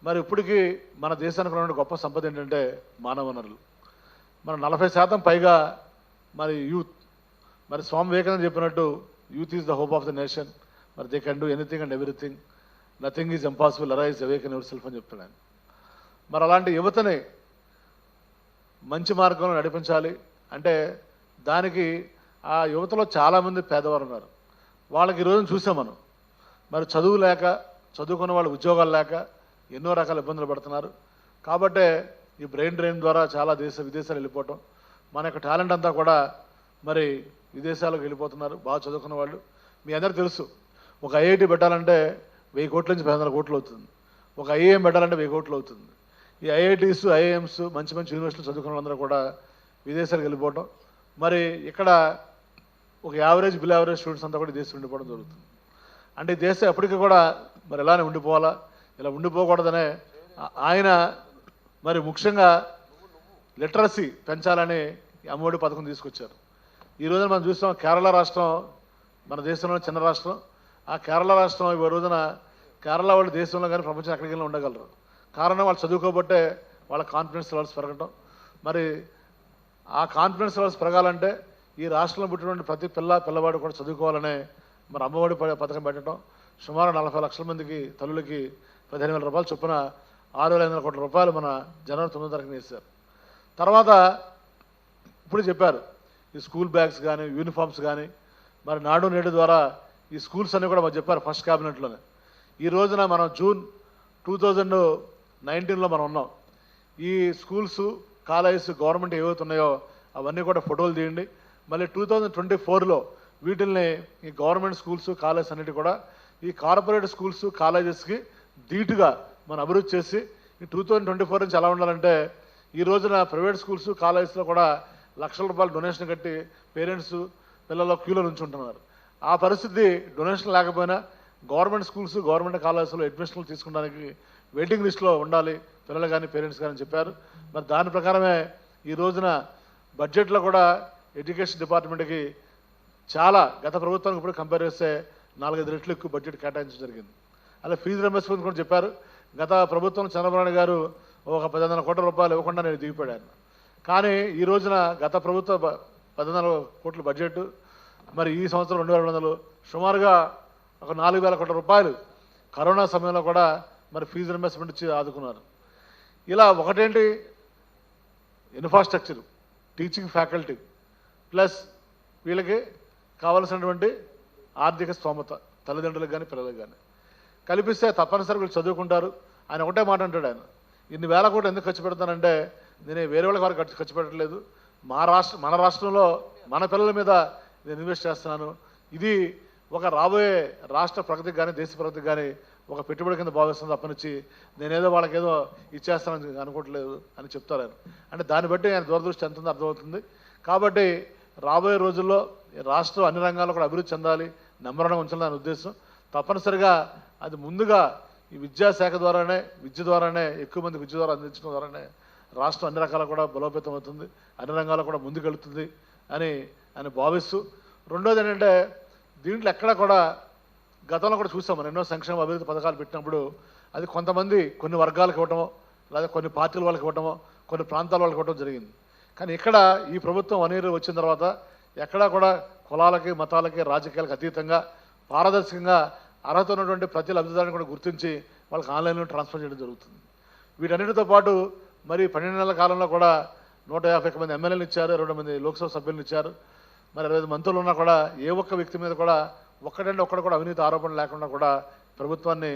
మరి ఇప్పటికీ మన దేశానికి ఉన్న గొప్ప సంపద ఏంటంటే మానవ వనరులు. మన 40% పైగా మరి యూత్. మరి స్వామి వివేకానంద చెప్పినట్టు youth is the hope of the nation. మరి they can do anything and everything, nothing is impossible, arise awaken your self అని చెప్తాడు ఆయన. మరి అలాంటి యువతని మంచి మార్గంలో నడిపించాలి అంటే దానికి ఆ యువతలో చాలామంది పేదవారు ఉన్నారు. వాళ్ళకి ఈరోజు చూసాం మనం. మరి చదువు లేక, చదువుకున్న వాళ్ళు ఉద్యోగాలు లేక ఎన్నో రకాల ఇబ్బందులు పడుతున్నారు. కాబట్టే ఈ బ్రెయిన్ డ్రైన్ ద్వారా చాలా విదేశాలు వెళ్ళిపోవటం, మన యొక్క టాలెంట్ అంతా కూడా మరి విదేశాలకు వెళ్ళిపోతున్నారు బాగా చదువుకున్న వాళ్ళు. మీ అందరూ తెలుసు, ఒక ఐఐటి పెట్టాలంటే 1000 కోట్ల నుంచి 500 కోట్లు అవుతుంది. ఒక ఐఏఎం పెట్టాలంటే 1000 కోట్లు అవుతుంది. ఈ ఐఐటీస్, ఐఏఎంస్, మంచి మంచి యూనివర్సిటీలు చదువుకున్న వాళ్ళందరూ కూడా విదేశాలకు వెళ్ళిపోవటం, మరి ఇక్కడ ఒక యావరేజ్ బిలో యావరేజ్ స్టూడెంట్స్ అంతా కూడా దేశం ఉండిపోవడం జరుగుతుంది. అంటే ఈ దేశం ఎప్పటికీ కూడా మరి ఎలానే ఉండిపోవాలా, ఇలా ఉండిపోకూడదనే ఆయన మరి ముఖ్యంగా లిటరసీ పెంచాలని అమ్మఒడి పథకం తీసుకొచ్చారు. ఈ రోజున మనం చూస్తాం కేరళ రాష్ట్రం మన దేశంలో చిన్న రాష్ట్రం. ఆ కేరళ రాష్ట్రం ఈ రోజున కేరళ వాళ్ళు దేశంలో కానీ ప్రపంచం ఎక్కడికి వెళ్ళి ఉండగలరు. కారణం వాళ్ళు చదువుకోబట్టే వాళ్ళ కాన్ఫిడెన్స్ లెవెల్స్ పెరగటం. మరి ఆ కాన్ఫిడెన్స్ లెవెల్స్ పెరగాలంటే ఈ రాష్ట్రంలో పుట్టినటువంటి ప్రతి పిల్లవాడు కూడా చదువుకోవాలనే మరి అమ్మఒడి పథకం పెట్టడం. సుమారు 40 లక్షల మందికి తల్లులకి 15,000 రూపాయలు చొప్పున 6,500 కోట్ల రూపాయలు మన జనవరి 9వ తారీఖున వేశారు. తర్వాత ఇప్పుడు చెప్పారు ఈ స్కూల్ బ్యాగ్స్ కానీ, యూనిఫామ్స్ కానీ, మరి నాడు నేడు ద్వారా ఈ స్కూల్స్ అన్నీ కూడా మాకు చెప్పారు ఫస్ట్ క్యాబినెట్లోనే. ఈ రోజున మనం జూన్ 2019లో మనం ఉన్నాం. ఈ స్కూల్స్, కాలేజెస్ గవర్నమెంట్ ఏవైతే ఉన్నాయో అవన్నీ కూడా ఫోటోలు తీయండి. మళ్ళీ 2024లో వీటిల్ని ఈ గవర్నమెంట్ స్కూల్స్, కాలేజెస్ అన్నిటి కూడా ఈ కార్పొరేట్ స్కూల్స్, కాలేజెస్కి ధీటుగా మనం అభివృద్ధి చేసి ఈ 2024 నుంచి ఎలా ఉండాలంటే ఈ రోజున ప్రైవేట్ స్కూల్స్, కాలేజెస్లో కూడా లక్షల రూపాయలు డొనేషన్ కట్టి పేరెంట్స్ పిల్లల క్యూలో నుంచి ఉంటున్నారు. ఆ పరిస్థితి డొనేషన్ లేకపోయినా గవర్నమెంట్ స్కూల్స్, గవర్నమెంట్ కాలేజెస్లో అడ్మిషన్లు తీసుకోవడానికి వెయిటింగ్ లిస్ట్లో ఉండాలి పిల్లలు కానీ పేరెంట్స్ కానీ చెప్పారు. మరి దాని ప్రకారమే ఈ రోజున బడ్జెట్లో కూడా ఎడ్యుకేషన్ డిపార్ట్మెంట్కి చాలా గత ప్రభుత్వానికి ఇప్పుడు కంపేర్ చేస్తే 4-5 రెట్లు ఎక్కువ బడ్జెట్ కేటాయించడం జరిగింది. అలా ఫీజు రింబర్స్మెంట్ కూడా చెప్పారు. గత ప్రభుత్వం చంద్రబాబు నాయుడు గారు ఒక 15,000 కోట్ల రూపాయలు ఇవ్వకుండా నేను దిగిపోయాను. కానీ ఈ రోజున గత ప్రభుత్వ 15,000 కోట్ల బడ్జెట్, మరి ఈ సంవత్సరం 2,200 సుమారుగా ఒక 4,000 కోట్ల రూపాయలు కరోనా సమయంలో కూడా మరి ఫీజు రింబర్స్మెంట్ ఇచ్చి ఆదుకున్నారు. ఇలా ఒకటేంటి ఇన్ఫ్రాస్ట్రక్చర్, టీచింగ్ ఫ్యాకల్టీ, ప్లస్ వీళ్ళకి కావలసినటువంటి ఆర్థిక స్తోమత తల్లిదండ్రులకు కానీ పిల్లలకు కానీ కల్పిస్తే తప్పనిసరిగా వీళ్ళు చదువుకుంటారు. ఆయన ఒకటే మాట అంటాడు, ఆయన ఇన్ని వేల కోట్లు ఎందుకు ఖర్చు పెడతానంటే నేను వేరే వాళ్ళకి వారికి ఖర్చు పెట్టట్లేదు, మన రాష్ట్రంలో మన పిల్లల మీద నేను ఇన్వెస్ట్ చేస్తున్నాను. ఇది ఒక రాబోయే రాష్ట్ర ప్రగతికి కానీ దేశ ప్రగతికి కానీ ఒక పెట్టుబడి కింద భావిస్తుంది తప్పనిచ్చి నేనేదో వాళ్ళకి ఏదో ఇచ్చేస్తానని అనుకోవట్లేదు అని చెప్తారు ఆయన. అంటే దాన్ని బట్టి ఆయన దూరదృష్టి ఎంత ఉందో అర్థమవుతుంది. కాబట్టి రాబోయే రోజుల్లో రాష్ట్రం అన్ని రంగాల్లో కూడా అభివృద్ధి చెందాలి, నెంబర్ 1గా ఉంచాలని ఉద్దేశం. తప్పనిసరిగా అది ముందుగా ఈ విద్యాశాఖ ద్వారానే, విద్య ద్వారానే ఎక్కువ మంది విద్య ద్వారా అందించడం ద్వారానే రాష్ట్రం అన్ని రకాల కూడా బలోపేతం అవుతుంది, అన్ని రంగాల్లో కూడా ముందుకెళ్తుంది అని ఆయన భావిస్తూ, రెండోది ఏంటంటే దీంట్లో ఎక్కడ కూడా గతంలో కూడా చూసాం మనం ఎన్నో సంక్షేమ అభివృద్ధి పథకాలు పెట్టినప్పుడు అది కొంతమంది కొన్ని వర్గాలకు ఇవ్వటమో లేదా కొన్ని పార్టీల వాళ్ళకి ఇవ్వటమో కొన్ని ప్రాంతాల వాళ్ళకి ఇవ్వటం జరిగింది. కానీ ఇక్కడ ఈ ప్రభుత్వం 1 year వచ్చిన తర్వాత ఎక్కడా కూడా కులాలకి మతాలకి రాజకీయాలకు అతీతంగా పారదర్శకంగా అర్హత ఉన్నటువంటి ప్రతి లబ్ధిదారుని కూడా గుర్తించి వాళ్ళకి ఆన్లైన్లో ట్రాన్స్ఫర్ చేయడం జరుగుతుంది. వీటన్నిటితో పాటు మరి 12 నెలల కాలంలో కూడా 151 మంది ఎమ్మెల్యేలు ఇచ్చారు, 2 మంది లోక్సభ సభ్యులను ఇచ్చారు. మరి 25 మంత్రులు ఉన్నా కూడా ఏ ఒక్క వ్యక్తి మీద కూడా ఒక్కడు కూడా అవినీతి ఆరోపణ లేకుండా కూడా ప్రభుత్వాన్ని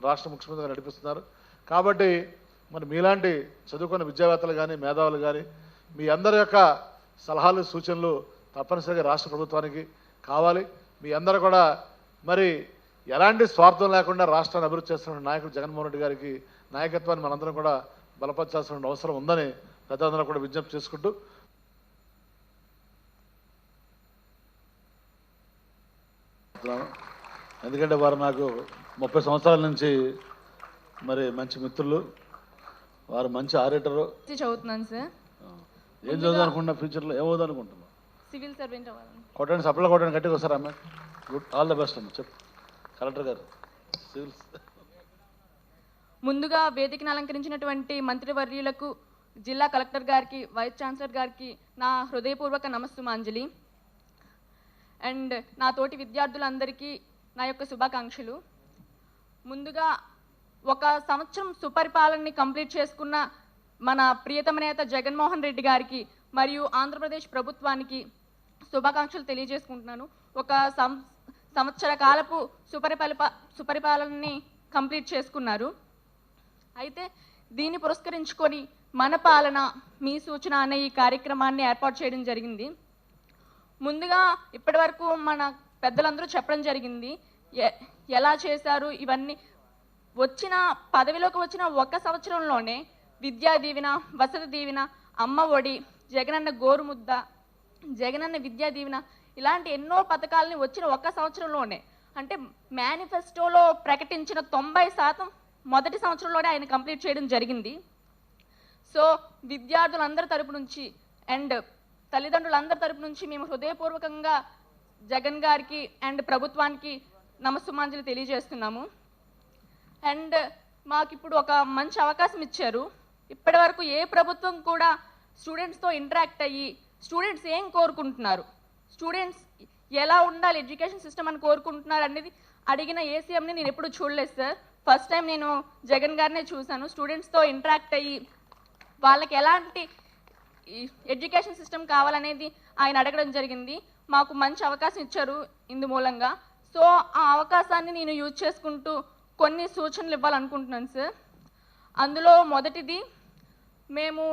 రాష్ట్ర ముఖ్యమంత్రిగా నడిపిస్తున్నారు. కాబట్టి మరి మీలాంటి చదువుకున్న విద్యావేత్తలు కానీ మేధావులు కానీ మీ అందరి యొక్క సలహాలు సూచనలు తప్పనిసరిగా రాష్ట్ర ప్రభుత్వానికి కావాలి. మీ అందరూ కూడా మరి ఎలాంటి స్వార్థం లేకుండా రాష్ట్రాన్ని అభివృద్ధి చేస్తున్న నాయకుడు జగన్మోహన్ రెడ్డి గారికి నాయకత్వాన్ని మనందరం కూడా బలపరచాల్సిన అవసరం ఉందని పెద్దలందరూ కూడా విజ్ఞప్తి చేసుకుంటూ ఎందుకంటే వారు నాకు 30 సంవత్సరాల నుంచి మరి మంచి మిత్రులు, వారు మంచి ఆరేటరు. చదువుతున్నాను సార్. ఏం చదువు అనుకుంటున్నా, ఫ్యూచర్లో ఏమవుతుంది అనుకుంటున్నా? సివిల్ సర్వెంట్ అవ్వాలని. కొట్టండి, సప్లై కొట్టండి, గట్టిగా వస్తారా అమ్మ? గుడ్, ఆల్ ద బెస్ట్ అమ్మ. చెప్పు కలెక్టర్ గారు. సివిల్ ముందుగా వేదికను అలంకరించినటువంటి మంత్రివర్యులకు, జిల్లా కలెక్టర్ గారికి, వైస్ ఛాన్సలర్ గారికి నా హృదయపూర్వక నమస్సుమాంజలి. అండ్ నా తోటి విద్యార్థులందరికీ నా యొక్క శుభాకాంక్షలు. ముందుగా 1 సంవత్సరం సుపరిపాలనని కంప్లీట్ చేసుకున్న మన ప్రియతమ నేత జగన్మోహన్ రెడ్డి గారికి మరియు ఆంధ్రప్రదేశ్ ప్రభుత్వానికి శుభాకాంక్షలు తెలియజేసుకుంటున్నాను. 1 సంవత్సర కాలపు సుపరిపాలనని కంప్లీట్ చేసుకున్నారు. అయితే దీన్ని పురస్కరించుకొని మన పాలన మీ సూచన అనే ఈ కార్యక్రమాన్ని ఏర్పాటు చేయడం జరిగింది. ముందుగా ఇప్పటి వరకు మన పెద్దలందరూ చెప్పడం జరిగింది ఎలా చేశారు ఇవన్నీ. పదవిలోకి వచ్చిన 1 సంవత్సరంలోనే విద్యా దీవెన, వసతి దీవెన, అమ్మ ఒడి, జగనన్న గోరుముద్ద, జగనన్న విద్యా దీవెన ఇలాంటి ఎన్నో పథకాలని వచ్చిన 1 సంవత్సరంలోనే, అంటే మేనిఫెస్టోలో ప్రకటించిన 90% మొదటి సంవత్సరంలోనే ఆయన కంప్లీట్ చేయడం జరిగింది. సో విద్యార్థులందరి తరపు నుంచి అండ్ తల్లిదండ్రులందరి తరపు నుంచి మేము హృదయపూర్వకంగా జగన్ గారికి అండ్ ప్రభుత్వానికి నమస్సుమాంజలి తెలియజేస్తున్నాము. అండ్ మాకు ఇప్పుడు ఒక మంచి అవకాశం ఇచ్చారు. ఇప్పటి వరకు ఏ ప్రభుత్వం కూడా స్టూడెంట్స్తో ఇంటరాక్ట్ అయ్యి స్టూడెంట్స్ ఏం కోరుకుంటున్నారు, స్టూడెంట్స్ ఎలా ఉండాలి ఎడ్యుకేషన్ సిస్టమ్ అని కోరుకుంటున్నారు అనేది అడిగిన ఏ సీఎంని నేను ఎప్పుడు చూడలేదు సార్. ఫస్ట్ టైం నేను జగన్ గారినే చూశాను. స్టూడెంట్స్తో ఇంటరాక్ట్ అయ్యి వాళ్ళకి ఎలాంటి ఎడ్యుకేషన్ సిస్టమ్ కావాలనేది ఆయన అడగడం జరిగింది. మాకు మంచి అవకాశం ఇచ్చారు ఇందు మూలంగా. సో ఆ అవకాశాన్ని నేను యూజ్ చేసుకుంటూ కొన్ని సూచనలు ఇవ్వాలనుకుంటున్నాను సార్. అందులో మొదటిది, మేము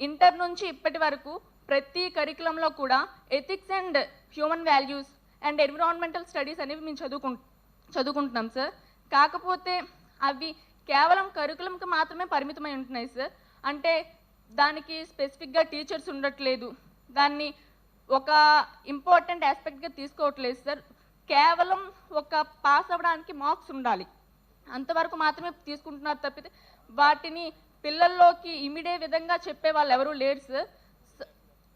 ఇంటర్ నుంచి ఇప్పటి వరకు ప్రతి కరికులంలో కూడా ethics and human values and environmental studies అనేవి మేము చదువుకుంటున్నాం సార్. కాకపోతే అవి కేవలం కరికులంకి మాత్రమే పరిమితమై ఉంటున్నాయి సార్. అంటే దానికి స్పెసిఫిక్గా టీచర్స్ ఉండట్లేదు, దాన్ని ఒక ఇంపార్టెంట్ ఆస్పెక్ట్గా తీసుకోవట్లేదు సార్. కేవలం ఒక పాస్ అవ్వడానికి మార్క్స్ ఉండాలి అంతవరకు మాత్రమే తీసుకుంటున్నారు తప్పితే వాటిని పిల్లల్లోకి ఇమిడే విధంగా చెప్పే వాళ్ళు ఎవరూ లేరు సార్.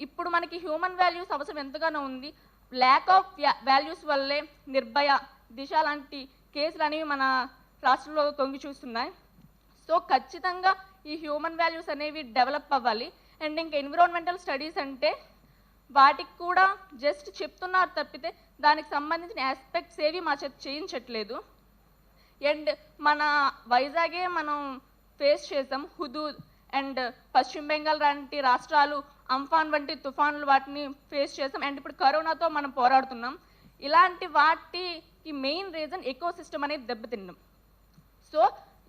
ఇప్పుడు మనకి హ్యూమన్ వాల్యూస్ అవసరం ఎంతగానో ఉంది. ల్యాక్ ఆఫ్ వాల్యూస్ వల్లే నిర్భయ, దిశ లాంటి కేసులు అనేవి మన రాష్ట్రంలో తొంగి చూస్తున్నాయి. సో ఖచ్చితంగా ఈ హ్యూమన్ వాల్యూస్ అనేవి డెవలప్ అవ్వాలి. అండ్ ఇంకా ఎన్విరాన్మెంటల్ స్టడీస్ అంటే వాటికి కూడా జస్ట్ చెప్తున్నారు తప్పితే దానికి సంబంధించిన ఆస్పెక్ట్స్ ఏవి మా చేత చేయించట్లేదు. అండ్ మన వైజాగే మనం ఫేస్ చేసాం. హుదూద్ అండ్ పశ్చిమ బెంగాల్ లాంటి రాష్ట్రాలు అంఫాన్ వంటి తుఫాన్లు వాటిని ఫేస్ చేసాం. అండ్ ఇప్పుడు కరోనాతో మనం పోరాడుతున్నాం. ఇలాంటి వాటికి మెయిన్ రీజన్ ఎకో సిస్టమ్ అనేది దెబ్బతిన్నాం. సో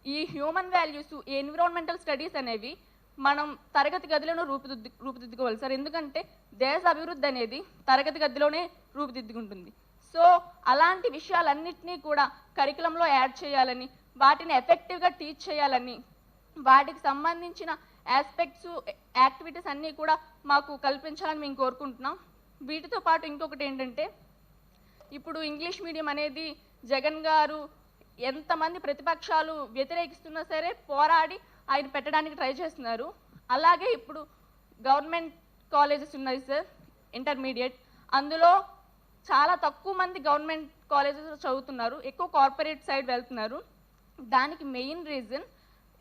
ఈ హ్యూమన్ వాల్యూస్, ఈ ఎన్విరాన్మెంటల్ స్టడీస్ అనేవి మనం తరగతి గదిలోనే రూపుదిద్దుకోవాలి సార్. ఎందుకంటే దేశ అభివృద్ధి అనేది తరగతి గదిలోనే రూపుదిద్దుకుంటుంది. సో అలాంటి విషయాలన్నింటినీ కూడా కరికులంలో యాడ్ చేయాలని, వాటిని ఎఫెక్టివ్గా టీచ్ చేయాలని, వాటికి సంబంధించిన ఆస్పెక్ట్స్, యాక్టివిటీస్ అన్నీ కూడా మాకు కల్పించాలని మేము కోరుకుంటున్నాం. వీటితో పాటు ఇంకొకటి ఏంటంటే, ఇప్పుడు ఇంగ్లీష్ మీడియం అనేది జగన్ గారు ఎంతమంది ప్రతిపక్షాలు వ్యతిరేకిస్తున్నా సరే పోరాడి ఆయన పెట్టడానికి ట్రై చేస్తున్నారు. అలాగే ఇప్పుడు గవర్నమెంట్ కాలేజెస్ ఉన్నాయి సార్, ఇంటర్మీడియట్. అందులో చాలా తక్కువ మంది గవర్నమెంట్ కాలేజెస్లో చదువుతున్నారు, ఎక్కువ కార్పొరేట్ సైడ్ వెళ్తున్నారు. దానికి main reason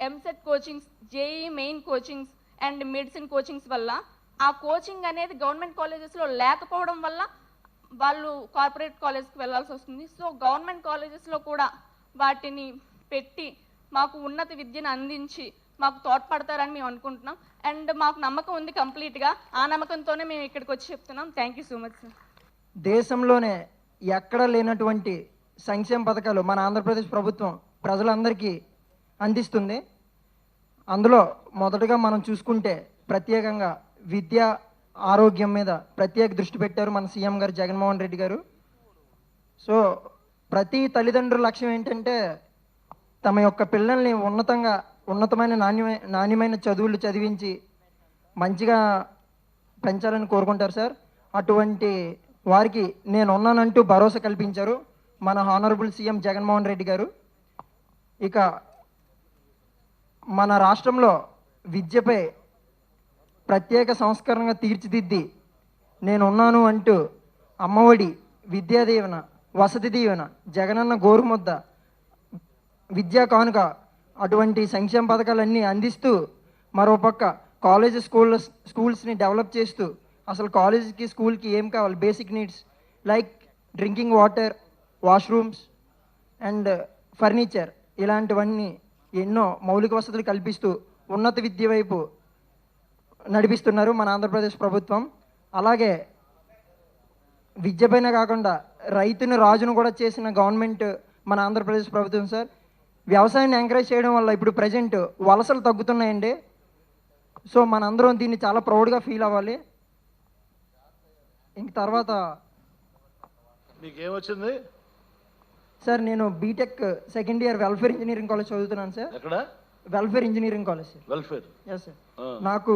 EAMCET coachings, JEE main coachings and medicine coachings వల్ల ఆ కోచింగ్ అనేది గవర్నమెంట్ కాలేజెస్లో లేకపోవడం వల్ల వాళ్ళు కార్పొరేట్ కాలేజ్కి వెళ్ళాల్సి వస్తుంది. సో గవర్నమెంట్ కాలేజెస్లో కూడా వాటిని పెట్టి మాకు ఉన్నత విద్యను అందించి మాకు తోడ్పడతారని మేము అనుకుంటున్నాం. అండ్ మాకు నమ్మకం ఉంది కంప్లీట్గా. ఆ నమ్మకంతోనే మేము ఇక్కడికి వచ్చి చెప్తున్నాం. Thank you so much sir. దేశంలోనే ఎక్కడ లేనటువంటి సంక్షేమ పథకాలు మన ఆంధ్రప్రదేశ్ ప్రభుత్వం ప్రజలందరికీ అందిస్తుంది. అందులో మొదటగా మనం చూసుకుంటే ప్రత్యేకంగా విద్య, ఆరోగ్యం మీద ప్రత్యేక దృష్టి పెట్టారు మన సీఎం గారు జగన్మోహన్ రెడ్డి గారు. సో ప్రతి తల్లిదండ్రుల లక్ష్యం ఏంటంటే తమ యొక్క పిల్లల్ని ఉన్నతమైన నాణ్యమైన చదువులు చదివించి మంచిగా పెంచాలని కోరుకుంటారు సార్. అటువంటి వారికి నేను ఉన్నానంటూ భరోసా కల్పించారు మన హానరబుల్ సీఎం జగన్మోహన్ రెడ్డి గారు. ఇక మన రాష్ట్రంలో విద్యపై ప్రత్యేక సంస్కరణగా తీర్చిదిద్ది నేనున్నాను అంటూ అమ్మఒడి, విద్యా దీవెన, వసతి దీవెన, జగనన్న గోరుముద్ద, విద్యా కానుక అటువంటి సంక్షేమ పథకాలన్నీ అందిస్తూ మరోపక్క కాలేజ్ స్కూల్స్ని డెవలప్ చేస్తూ అసలు కాలేజీకి స్కూల్కి ఏం కావాలి, basic needs like drinking water, washrooms and furniture ఇలాంటివన్నీ ఎన్నో మౌలిక వసతులు కల్పిస్తూ ఉన్నత విద్య వైపు నడిపిస్తున్నారు మన ఆంధ్రప్రదేశ్ ప్రభుత్వం. అలాగే విద్యపైన కాకుండా రైతుని రాజును కూడా చేసిన గవర్నమెంట్ మన ఆంధ్రప్రదేశ్ ప్రభుత్వం సార్. వ్యవసాయాన్ని ఎంకరేజ్ చేయడం వల్ల ఇప్పుడు ప్రజెంట్ వలసలు తగ్గుతున్నాయండి. సో మనందరం దీన్ని చాలా ప్రౌడ్గా ఫీల్ అవ్వాలి. ఇంక తర్వాత మీకేమొచ్చింది సార్, నేను B Tech second year welfare engineering college చదువుతున్నాను సార్. ఎక్కడ? Welfare engineering college sir. Welfare. Yes sir. నాకు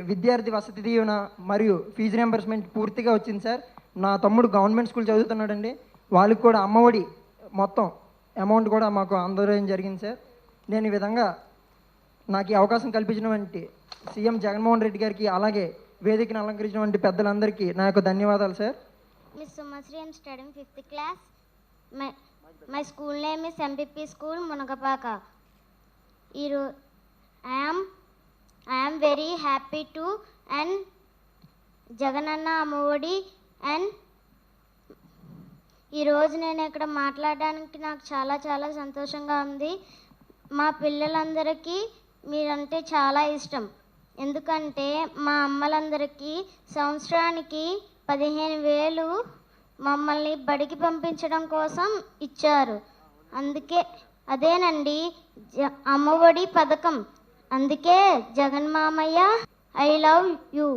విద్యార్థి వసతి దీవెన మరియు ఫీజు రియంబర్స్మెంట్ పూర్తిగా వచ్చింది సార్. నా తమ్ముడు గవర్నమెంట్ స్కూల్ చదువుతున్నాడండి. వాళ్ళకి కూడా అమ్మఒడి మొత్తం అమౌంట్ కూడా మాకు అందడం జరిగింది సార్. నేను ఈ విధంగా నాకు ఈ అవకాశం కల్పించినటువంటి సీఎం జగన్మోహన్ రెడ్డి గారికి, అలాగే వేదికను అలంకరించినటువంటి పెద్దలందరికీ నా యొక్క ధన్యవాదాలు sir. Miss Sumasri, I'm studying 5th class. My school name is MPP School, Munagapaka. I am very happy to and Jagananna Amavodi and ఈరోజు నేను ఇక్కడ మాట్లాడడానికి నాకు చాలా చాలా సంతోషంగా ఉంది. మా పిల్లలందరికీ మీరంటే చాలా ఇష్టం. ఎందుకంటే మా అమ్మలందరికీ సంవత్సరానికి 15,000 మమ్మల్ని బడికి పంపించడం కోసం ఇచ్చారు. అదేనండి అమ్మఒడి పథకం. అందుకే జగన్ మామయ్య, I love you.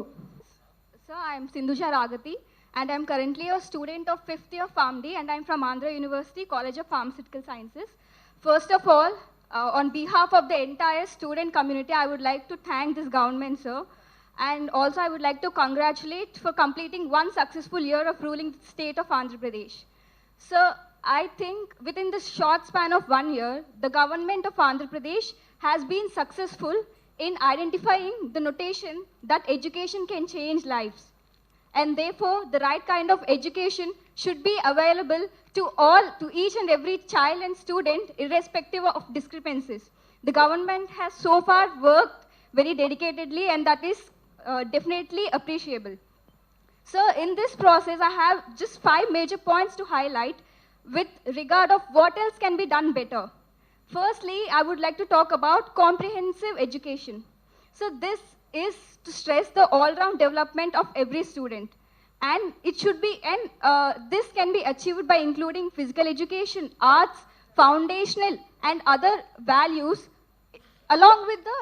So I am Sindhuja Ragati and I am currently a student of 5th year PharmD and I am from Andhra University College of Pharmaceutical Sciences. First of all, on behalf of the entire student community, I would like to thank this government, sir. And also I would like to congratulate for completing one successful year of ruling the state of Andhra Pradesh. Sir, I think within this short span of 1 year, the government of Andhra Pradesh has been successful in identifying the notation that education can change lives. And therefore, the right kind of education should be available to each and every child and student, irrespective of discrepancies. The government has so far worked very dedicatedly, and that is definitely appreciable. So in this process, I have just 5 major points to highlight with regard of what else can be done better. Firstly, I would like to talk about comprehensive education. So this is to stress the all-round development of every student. And it should be, and this can be achieved by including physical education, arts, foundational and other values along with the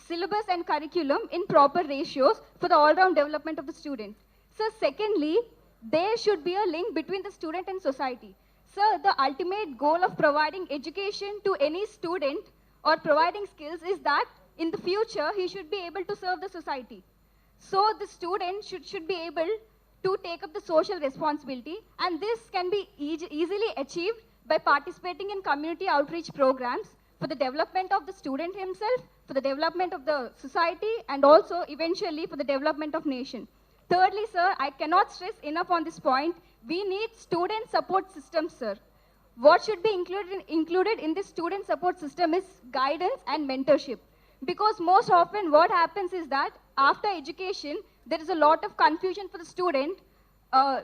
syllabus and curriculum in proper ratios for the all-round development of the student. So secondly, there should be a link between the student and society. So the ultimate goal of providing education to any student or providing skills is that in the future he should be able to serve the society. So the student should be able to take up the social responsibility, and this can be easily achieved by participating in community outreach programs for the development of the student himself, for the development of the society, and also eventually for the development of nation. Thirdly, sir, I cannot stress enough on this point. We need student support systems, sir. What should be included in this student support system is guidance and mentorship. Because most often what happens is that after education, there is a lot of confusion for the student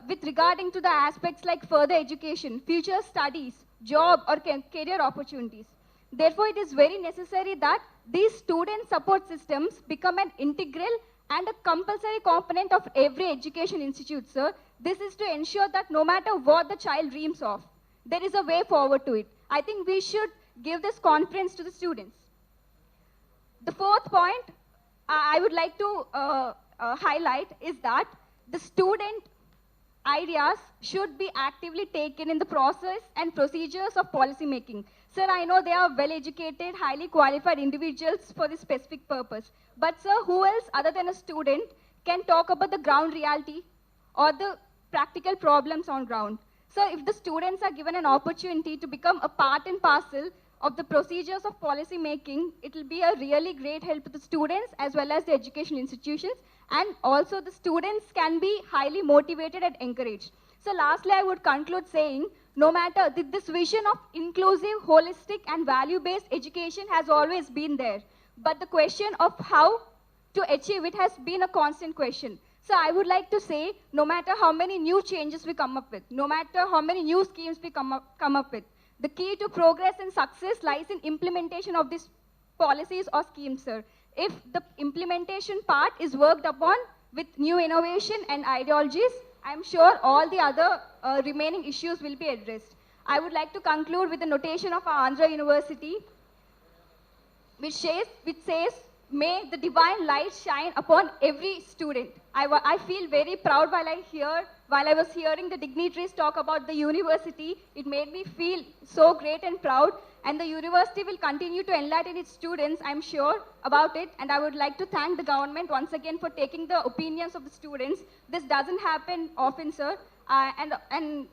with regarding to the aspects like further education, future studies, job or career opportunities. Therefore, it is very necessary that these student support systems become an integral and a compulsory component of every education institute, sir. This is to ensure that no matter what the child dreams of, there is a way forward to it. I think we should give this confidence to the students. The fourth point I would like to highlight is that the student ideas should be actively taken in the process and procedures of policy making. Sir, I know they are well educated, highly qualified individuals for this specific purpose. But sir, who else other than a student can talk about the ground reality or the practical problems on ground? Sir, if the students are given an opportunity to become a part and parcel of the procedures of policy making, it will be a really great help to the students as well as the education institutions, and also the students can be highly motivated and encouraged. So lastly, I would conclude saying, no matter this vision of inclusive, holistic and value-based education has always been there, but the question of how to achieve it has been a constant question. So I would like to say, no matter how many new changes we come up with, no matter how many new schemes we come up with, the key to progress and success lies in implementation of these policies or schemes, sir. If the implementation part is worked upon with new innovation and ideologies, I'm sure all the other remaining issues will be addressed. I would like to conclude with the notation of our Andhra University, which says, may the divine light shine upon every student. I feel very proud while I was hearing the dignitaries talk about the university. It made me feel so great and proud. And the university will continue to enlighten its students, I'm sure, about it. And I would like to thank the government once again for taking the opinions of the students. This doesn't happen often, sir. And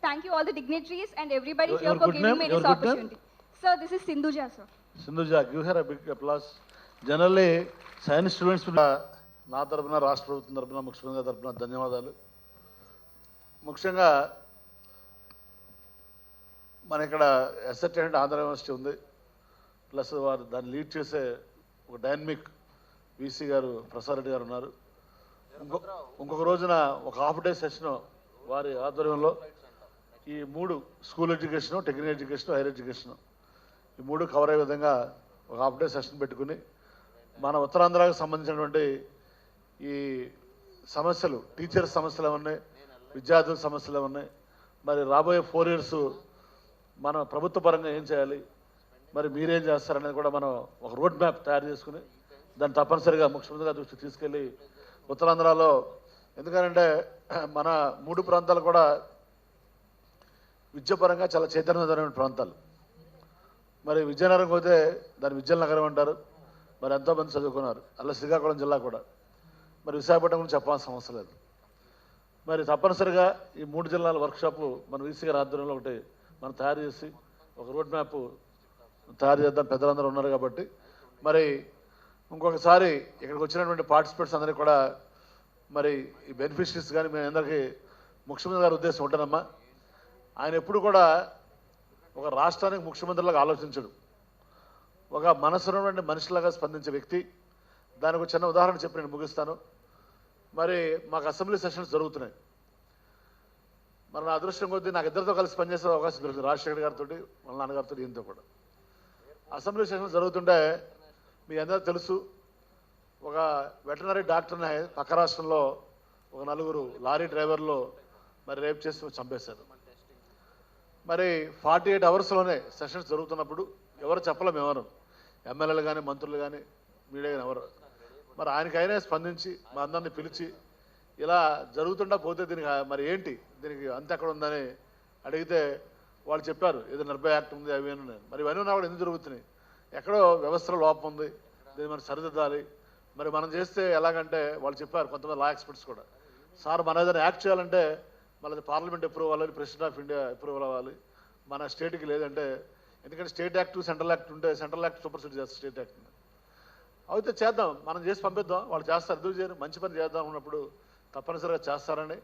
thank you all the dignitaries and everybody here for giving me this opportunity. Sir, this is Sindhuja, sir. Sindhuja, give her a big applause. Generally science students నా తరపున రాష్ట్ర ప్రభుత్వం తరపున ముఖ్యమంత్రి తరపున ధన్యవాదాలు. ముఖ్యంగా మన ఇక్కడ ఎస్ఎట్ అంటే ఆంధ్ర యూనివర్సిటీ ఉంది, ప్లస్ వారు దాన్ని లీడ్ చేసే ఒక డైనమిక్ వీసీ గారు ప్రసాద్ రెడ్డి గారు ఉన్నారు. ఇంకొక రోజున ఒక హాఫ్ డే సెషన్ వారి ఆధ్వర్యంలో ఈ 3 school education, technical education, hire education ఈ 3 కవర్ అయ్యే విధంగా ఒక హాఫ్ డే సెషన్ పెట్టుకుని మన ఉత్తరాంధ్రకు సంబంధించినటువంటి ఈ సమస్యలు, టీచర్స్ సమస్యలు ఏమన్నాయి, విద్యార్థుల సమస్యలు ఏమన్నాయి, మరి రాబోయే 4 years మన ప్రభుత్వ పరంగా ఏం చేయాలి, మరి మీరేం చేస్తారనేది కూడా మనం ఒక రోడ్ మ్యాప్ తయారు చేసుకుని దాన్ని తప్పనిసరిగా ముఖ్యమంత్రి గారి దృష్టికి తీసుకెళ్ళి ఉత్తరాంధ్రలో, ఎందుకంటే మన 3 ప్రాంతాలు కూడా విద్యాపరంగా చాలా చైతన్యమైన ప్రాంతాలు. మరి విజయనగరం పోతే దాన్ని విద్యల నగరం అంటారు, మరి ఎంతోమంది చదువుకున్నారు. అలా శ్రీకాకుళం జిల్లా కూడా, మరి విశాఖపట్నం గురించి చెప్పాల్సిన అవసరం లేదు. మరి తప్పనిసరిగా ఈ 3 జిల్లాల వర్క్షాపు మన వీసీ గారి ఆధ్వర్యంలో ఒకటి మనం తయారు చేసి ఒక రోడ్ మ్యాప్ తయారు చేద్దాం. పెద్దలందరూ ఉన్నారు కాబట్టి మరి ఇంకొకసారి ఇక్కడికి వచ్చినటువంటి పార్టిసిపేట్స్ అందరికీ కూడా మరి ఈ బెనిఫిషరీస్ కానీ మీ అందరికీ ముఖ్యమంత్రి గారి ఉద్దేశం ఉంటానమ్మా, ఆయన ఎప్పుడు కూడా ఒక రాష్ట్రానికి ముఖ్యమంత్రిలాగా ఆలోచించడు, ఒక మనసున్నటువంటి మనిషిలాగా స్పందించే వ్యక్తి. దానికి ఒక చిన్న ఉదాహరణ చెప్పి నేను ముగిస్తాను. మరి మాకు అసెంబ్లీ సెషన్స్ జరుగుతున్నాయి. మరి నా అదృష్టం కొద్దీ నాకు ఇద్దరితో కలిసి పనిచేసే అవకాశం దొరికింది, రాజశేఖర్ గారితో, వాళ్ళ నాన్నగారితో, ఈయనతో కూడా. అసెంబ్లీ సెషన్స్ జరుగుతుంటే మీ అందరూ తెలుసు, ఒక వెటనరీ డాక్టర్ని పక్క రాష్ట్రంలో ఒక 4 లారీ డ్రైవర్లు మరి రేప్ చేసి చంపేశారు. మరి 48 అవర్స్లోనే సెషన్స్ జరుగుతున్నప్పుడు ఎవరు చెప్పలేము, ఎవరు ఎమ్మెల్యేలు కానీ, మంత్రులు కానీ, మీడియా కానీ ఎవరు. మరి ఆయనకైనా స్పందించి మా అందరిని పిలిచి ఇలా జరుగుతుండా పోతే దీనికి మరి ఏంటి, దీనికి అంత ఎక్కడ ఉందని అడిగితే వాళ్ళు చెప్పారు, ఏదో నిర్భయ యాక్ట్ ఉంది అవి అని. మరి ఇవన్నీ ఉన్నా కూడా ఎందుకు జరుగుతున్నాయి, ఎక్కడో వ్యవస్థలో లోపం ఉంది, దీన్ని మనం సరిదిద్దాలి. మరి మనం చేస్తే ఎలాగంటే వాళ్ళు చెప్పారు, కొంతమంది లా ఎక్స్పర్ట్స్ కూడా, సార్ మన ఏదైనా యాక్ట్ చేయాలంటే మళ్ళీ పార్లమెంట్ అప్రూవ్ అవ్వాలి, ప్రెసిడెంట్ ఆఫ్ ఇండియా అప్రూవల్ అవ్వాలి, మన స్టేట్కి లేదంటే, ఎందుకంటే స్టేట్ యాక్ట్ సెంట్రల్ యాక్ట్ ఉంటే సెంట్రల్ యాక్ట్ సూపర్సీడ్ చేస్తారు స్టేట్ యాక్ట్ని. అయితే చేద్దాం, మనం చేసి పంపిద్దాం, వాళ్ళు చేస్తారు, ఎందుకు చేయరు, మంచి పని చేద్దాం ఉన్నప్పుడు తప్పనిసరిగా చేస్తారని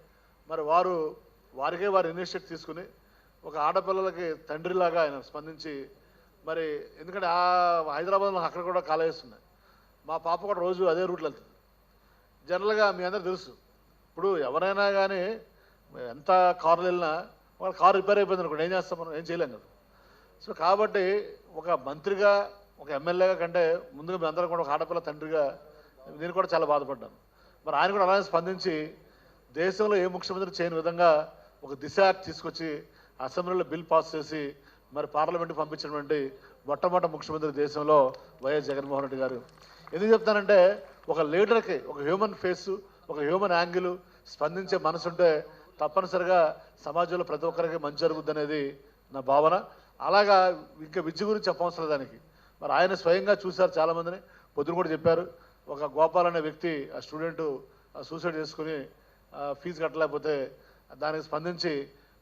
మరి వారికే వారు ఇనిషియేట్ తీసుకుని ఒక ఆడపిల్లలకి తండ్రిలాగా ఆయన స్పందించి, మరి ఎందుకంటే హైదరాబాద్లో అక్కడ కూడా కాలేజెస్ ఉన్నాయి, మా పాప కూడా రోజు అదే రూట్లో వెళ్తుంది, జనరల్గా మీ అందరూ తెలుసు, ఇప్పుడు ఎవరైనా కానీ ఎంత కారులో వెళ్ళినా వాళ్ళ కారు రిపేర్ అయిపోయింది అనుకోండి, ఏం చేస్తాం మనం? ఏం చేయలేం కదా. సో కాబట్టి ఒక మంత్రిగా, ఒక ఎమ్మెల్యేగా కంటే ముందుగా మీ అందరూ కూడా ఒక ఆడపిల్ల తండ్రిగా నేను కూడా చాలా బాధపడ్డాను. మరి ఆయన కూడా అలానే స్పందించి దేశంలో ఏ ముఖ్యమంత్రి చేయని విధంగా ఒక దిశ యాక్ట్ తీసుకొచ్చి అసెంబ్లీలో బిల్ పాస్ చేసి మరి పార్లమెంట్కి పంపించినటువంటి మొట్టమొదటి ముఖ్యమంత్రి దేశంలో వైఎస్ జగన్మోహన్ రెడ్డి గారు. ఎందుకు చెప్తానంటే ఒక లీడర్కి ఒక హ్యూమన్ ఫేసు, ఒక హ్యూమన్ యాంగిల్, స్పందించే మనసు ఉంటే తప్పనిసరిగా సమాజంలో ప్రతి ఒక్కరికి మంచి జరుగుద్ది అనేది నా భావన. అలాగా ఇంకా విద్య గురించి చెప్పవలసిన దానికి మరి ఆయన స్వయంగా చూశారు, చాలామందిని పొద్దున కూడా చెప్పారు. ఒక గోపాల్ అనే వ్యక్తి ఆ స్టూడెంట్ సూసైడ్ చేసుకుని ఫీజు కట్టలేకపోతే దానికి స్పందించి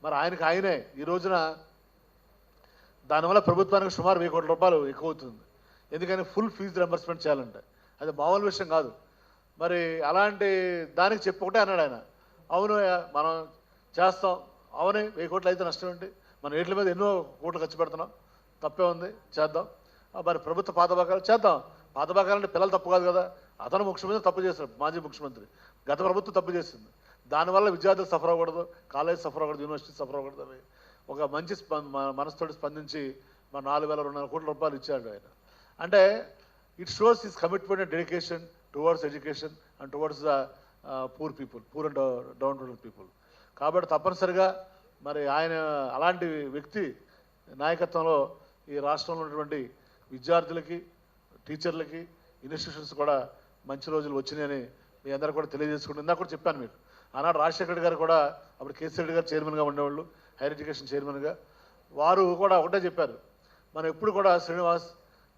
మరి ఆయనే ఈ రోజున దానివల్ల ప్రభుత్వానికి సుమారు 1000 కోట్ల రూపాయలు ఎక్కువ అవుతుంది. ఎందుకని ఫుల్ ఫీజు రింబర్స్మెంట్ చేయాలంటే అది మామూలు విషయం కాదు. మరి అలాంటి దానికి చెప్పుకుంటే అన్నాడు ఆయన, అవును మనం చేస్తాం, అవునే 1000 కోట్లు అయితే నష్టం ఏంటి, మనం వీటి మీద ఎన్నో కోట్లు ఖర్చు పెడుతున్నాం, తప్పే ఉంది, చేద్దాం. మరి ప్రభుత్వ పాతబాకాలు చేద్దాం. పాతబాకాలంటే పిల్లలు తప్పు కాదు కదా, అతను ముఖ్యమంత్రి తప్పు చేశాడు, మాజీ ముఖ్యమంత్రి, గత ప్రభుత్వం తప్పు చేసింది. దానివల్ల విద్యార్థులు సఫర్ అవ్వకూడదు, కాలేజ్ సఫర్ అవ్వకూడదు, యూనివర్సిటీ సఫర్ అవ్వకూడదు అని ఒక మంచి మనసుతోటి స్పందించి మన 4200 కోట్ల రూపాయలు ఇచ్చాడు ఆయన. అంటే it shows his commitment and dedication towards education and towards the poor people, poor and down to people. కాబట్టి తప్పనిసరిగా మరి ఆయన అలాంటి వ్యక్తి నాయకత్వంలో ఈ రాష్ట్రంలో ఉన్నటువంటి విద్యార్థులకి, టీచర్లకి, ఇన్స్టిట్యూషన్స్ కూడా మంచి రోజులు వచ్చినాయని మీ అందరూ కూడా తెలియజేసుకుంటే ఇందాక కూడా చెప్పాను మీకు. ఆనాడు రాజశేఖర రెడ్డి గారు కూడా అప్పుడు కేసీ రెడ్డి గారు చైర్మన్గా ఉండేవాళ్ళు, హైయర్ ఎడ్యుకేషన్ చైర్మన్గా. వారు కూడా ఒకటే చెప్పారు, మనం ఎప్పుడు కూడా శ్రీనివాస్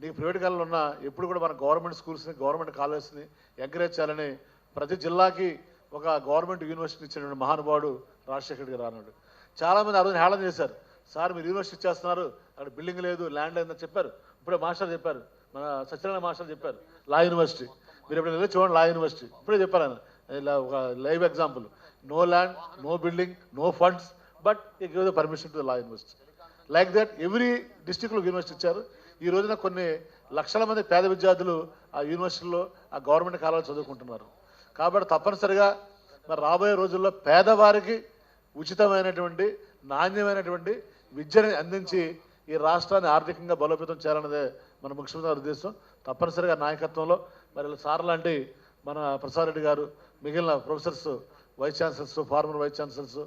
నీకు ప్రైవేట్ కాలంలో ఉన్న ఎప్పుడు కూడా మన గవర్నమెంట్ స్కూల్స్ని, గవర్నమెంట్ కాలేజెస్ని ఎంకరేజ్ చేయాలని ప్రతి జిల్లాకి ఒక గవర్నమెంట్ యూనివర్సిటీ ఇచ్చినటువంటి మహానుభావుడు రాజశేఖర రెడ్డి గారు అన్నాడు. చాలామంది ఆ రోజు హేళన చేశారు, సార్ మీరు యూనివర్సిటీ చేస్తున్నారు, అక్కడ బిల్డింగ్ లేదు, ల్యాండ్ లేదని చెప్పారు. ఇప్పుడే మాస్టర్ చెప్పారు, మన సత్యనారాయణ మాస్టర్ చెప్పారు, లా యూనివర్సిటీ. మీరు ఎప్పుడు వెళ్ళి చూడండి, లా యూనివర్సిటీ ఇప్పుడే చెప్పారు ఆయన, ఇలా ఒక live example. No land, no building, no funds, but you give the permission to the law university. Like that every డిస్టిక్లో యూనివర్సిటీ ఇచ్చారు. ఈ రోజున కొన్ని లక్షల మంది పేద విద్యార్థులు ఆ యూనివర్సిటీలో, ఆ గవర్నమెంట్ కాలేజీలో చదువుకుంటున్నారు. కాబట్టి తప్పనిసరిగా మరి రాబోయే రోజుల్లో పేదవారికి ఉచితమైనటువంటి, నాణ్యమైనటువంటి విద్యని అందించి ఈ రాష్ట్రాన్ని ఆర్థికంగా బలోపేతం చేయాలన్నదే మన ముఖ్యమంత్రి గారి ఉద్దేశం. తప్పనిసరిగా నాయకత్వంలో మరి సార్ లాంటి మన ప్రసాద్ రెడ్డి గారు, మిగిలిన professors, vice chancellors, former vice chancellors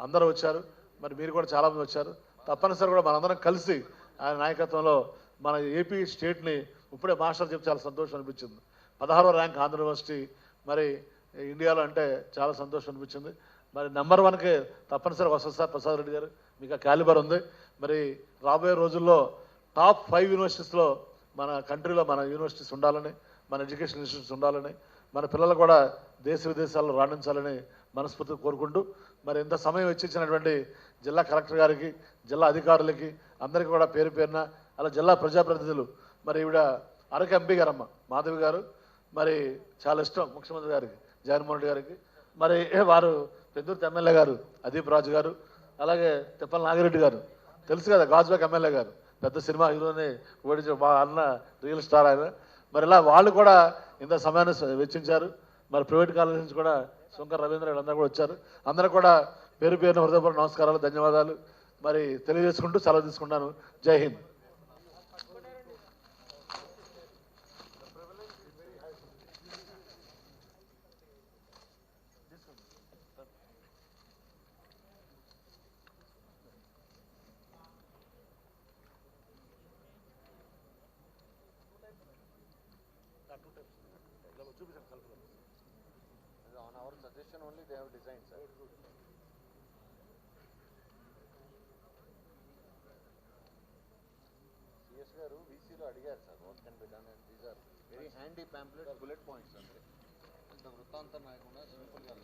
అందరూ వచ్చారు. మరి మీరు కూడా చాలామంది వచ్చారు. తప్పనిసరిగా కూడా మనందరం కలిసి ఆయన నాయకత్వంలో మన ఏపీ స్టేట్ని ఇప్పుడే మాస్టర్ చెప్పి చాలా సంతోషం అనిపించింది. 16వ ర్యాంక్ ఆంధ్ర యూనివర్సిటీ మరి ఇండియాలో అంటే చాలా సంతోషం అనిపించింది. మరి నెంబర్ 1కి తప్పనిసరిగా వస్తుంది సార్ ప్రసాద్ రెడ్డి గారు, మీకు ఆ క్యాలిబర్ ఉంది. మరి రాబోయే రోజుల్లో టాప్ 5 యూనివర్సిటీస్లో మన కంట్రీలో మన యూనివర్సిటీస్ ఉండాలని, మన ఎడ్యుకేషన్ ఇన్స్టిట్యూట్స్ ఉండాలని, మన పిల్లలు కూడా దేశ విదేశాల్లో రాణించాలని మనస్ఫూర్తిగా కోరుకుంటూ మరి ఇంత సమయం ఇచ్చినటువంటి జిల్లా కలెక్టర్ గారికి, జిల్లా అధికారులకి అందరికీ కూడా పేరు పేరున, అలా జిల్లా ప్రజాప్రతినిధులు, మరి ఈవిడ అరకు ఎంపీ గారమ్మ మాధవి గారు మరి చాలా ఇష్టం ముఖ్యమంత్రి గారికి, జగన్మోహన్ రెడ్డి గారికి. మరి వారు పెద్దూరు ఎమ్మెల్యే గారు అదీప్ రాజు గారు, అలాగే తిప్పల నాగిరెడ్డి గారు తెలుసు కదా, గాజువాక ఎమ్మెల్యే గారు, పెద్ద సినిమా హీరోని ఓడించిన మా అన్న రియల్ స్టార్ ఆయన. మరి ఇలా వాళ్ళు కూడా ఇంత సమయాన్ని వెచ్చించారు. మరి ప్రైవేట్ కాలేజ్ నుంచి కూడా శంకర్ రవీంద్ర వీళ్ళందరూ కూడా వచ్చారు. అందరూ కూడా పేరు పేరున హృదయపూర్వక నమస్కారాలు, ధన్యవాదాలు మరి తెలియజేసుకుంటూ సెలవు తీసుకుంటాను. జై Hind. On our suggestion only they have designed, sir. CS garu VC lo adigaru sir, what can be done, and these are very handy pamphlets, bullet points ante. ఇంత వృత్తాంతం నాయకుండా సింపుల్ గా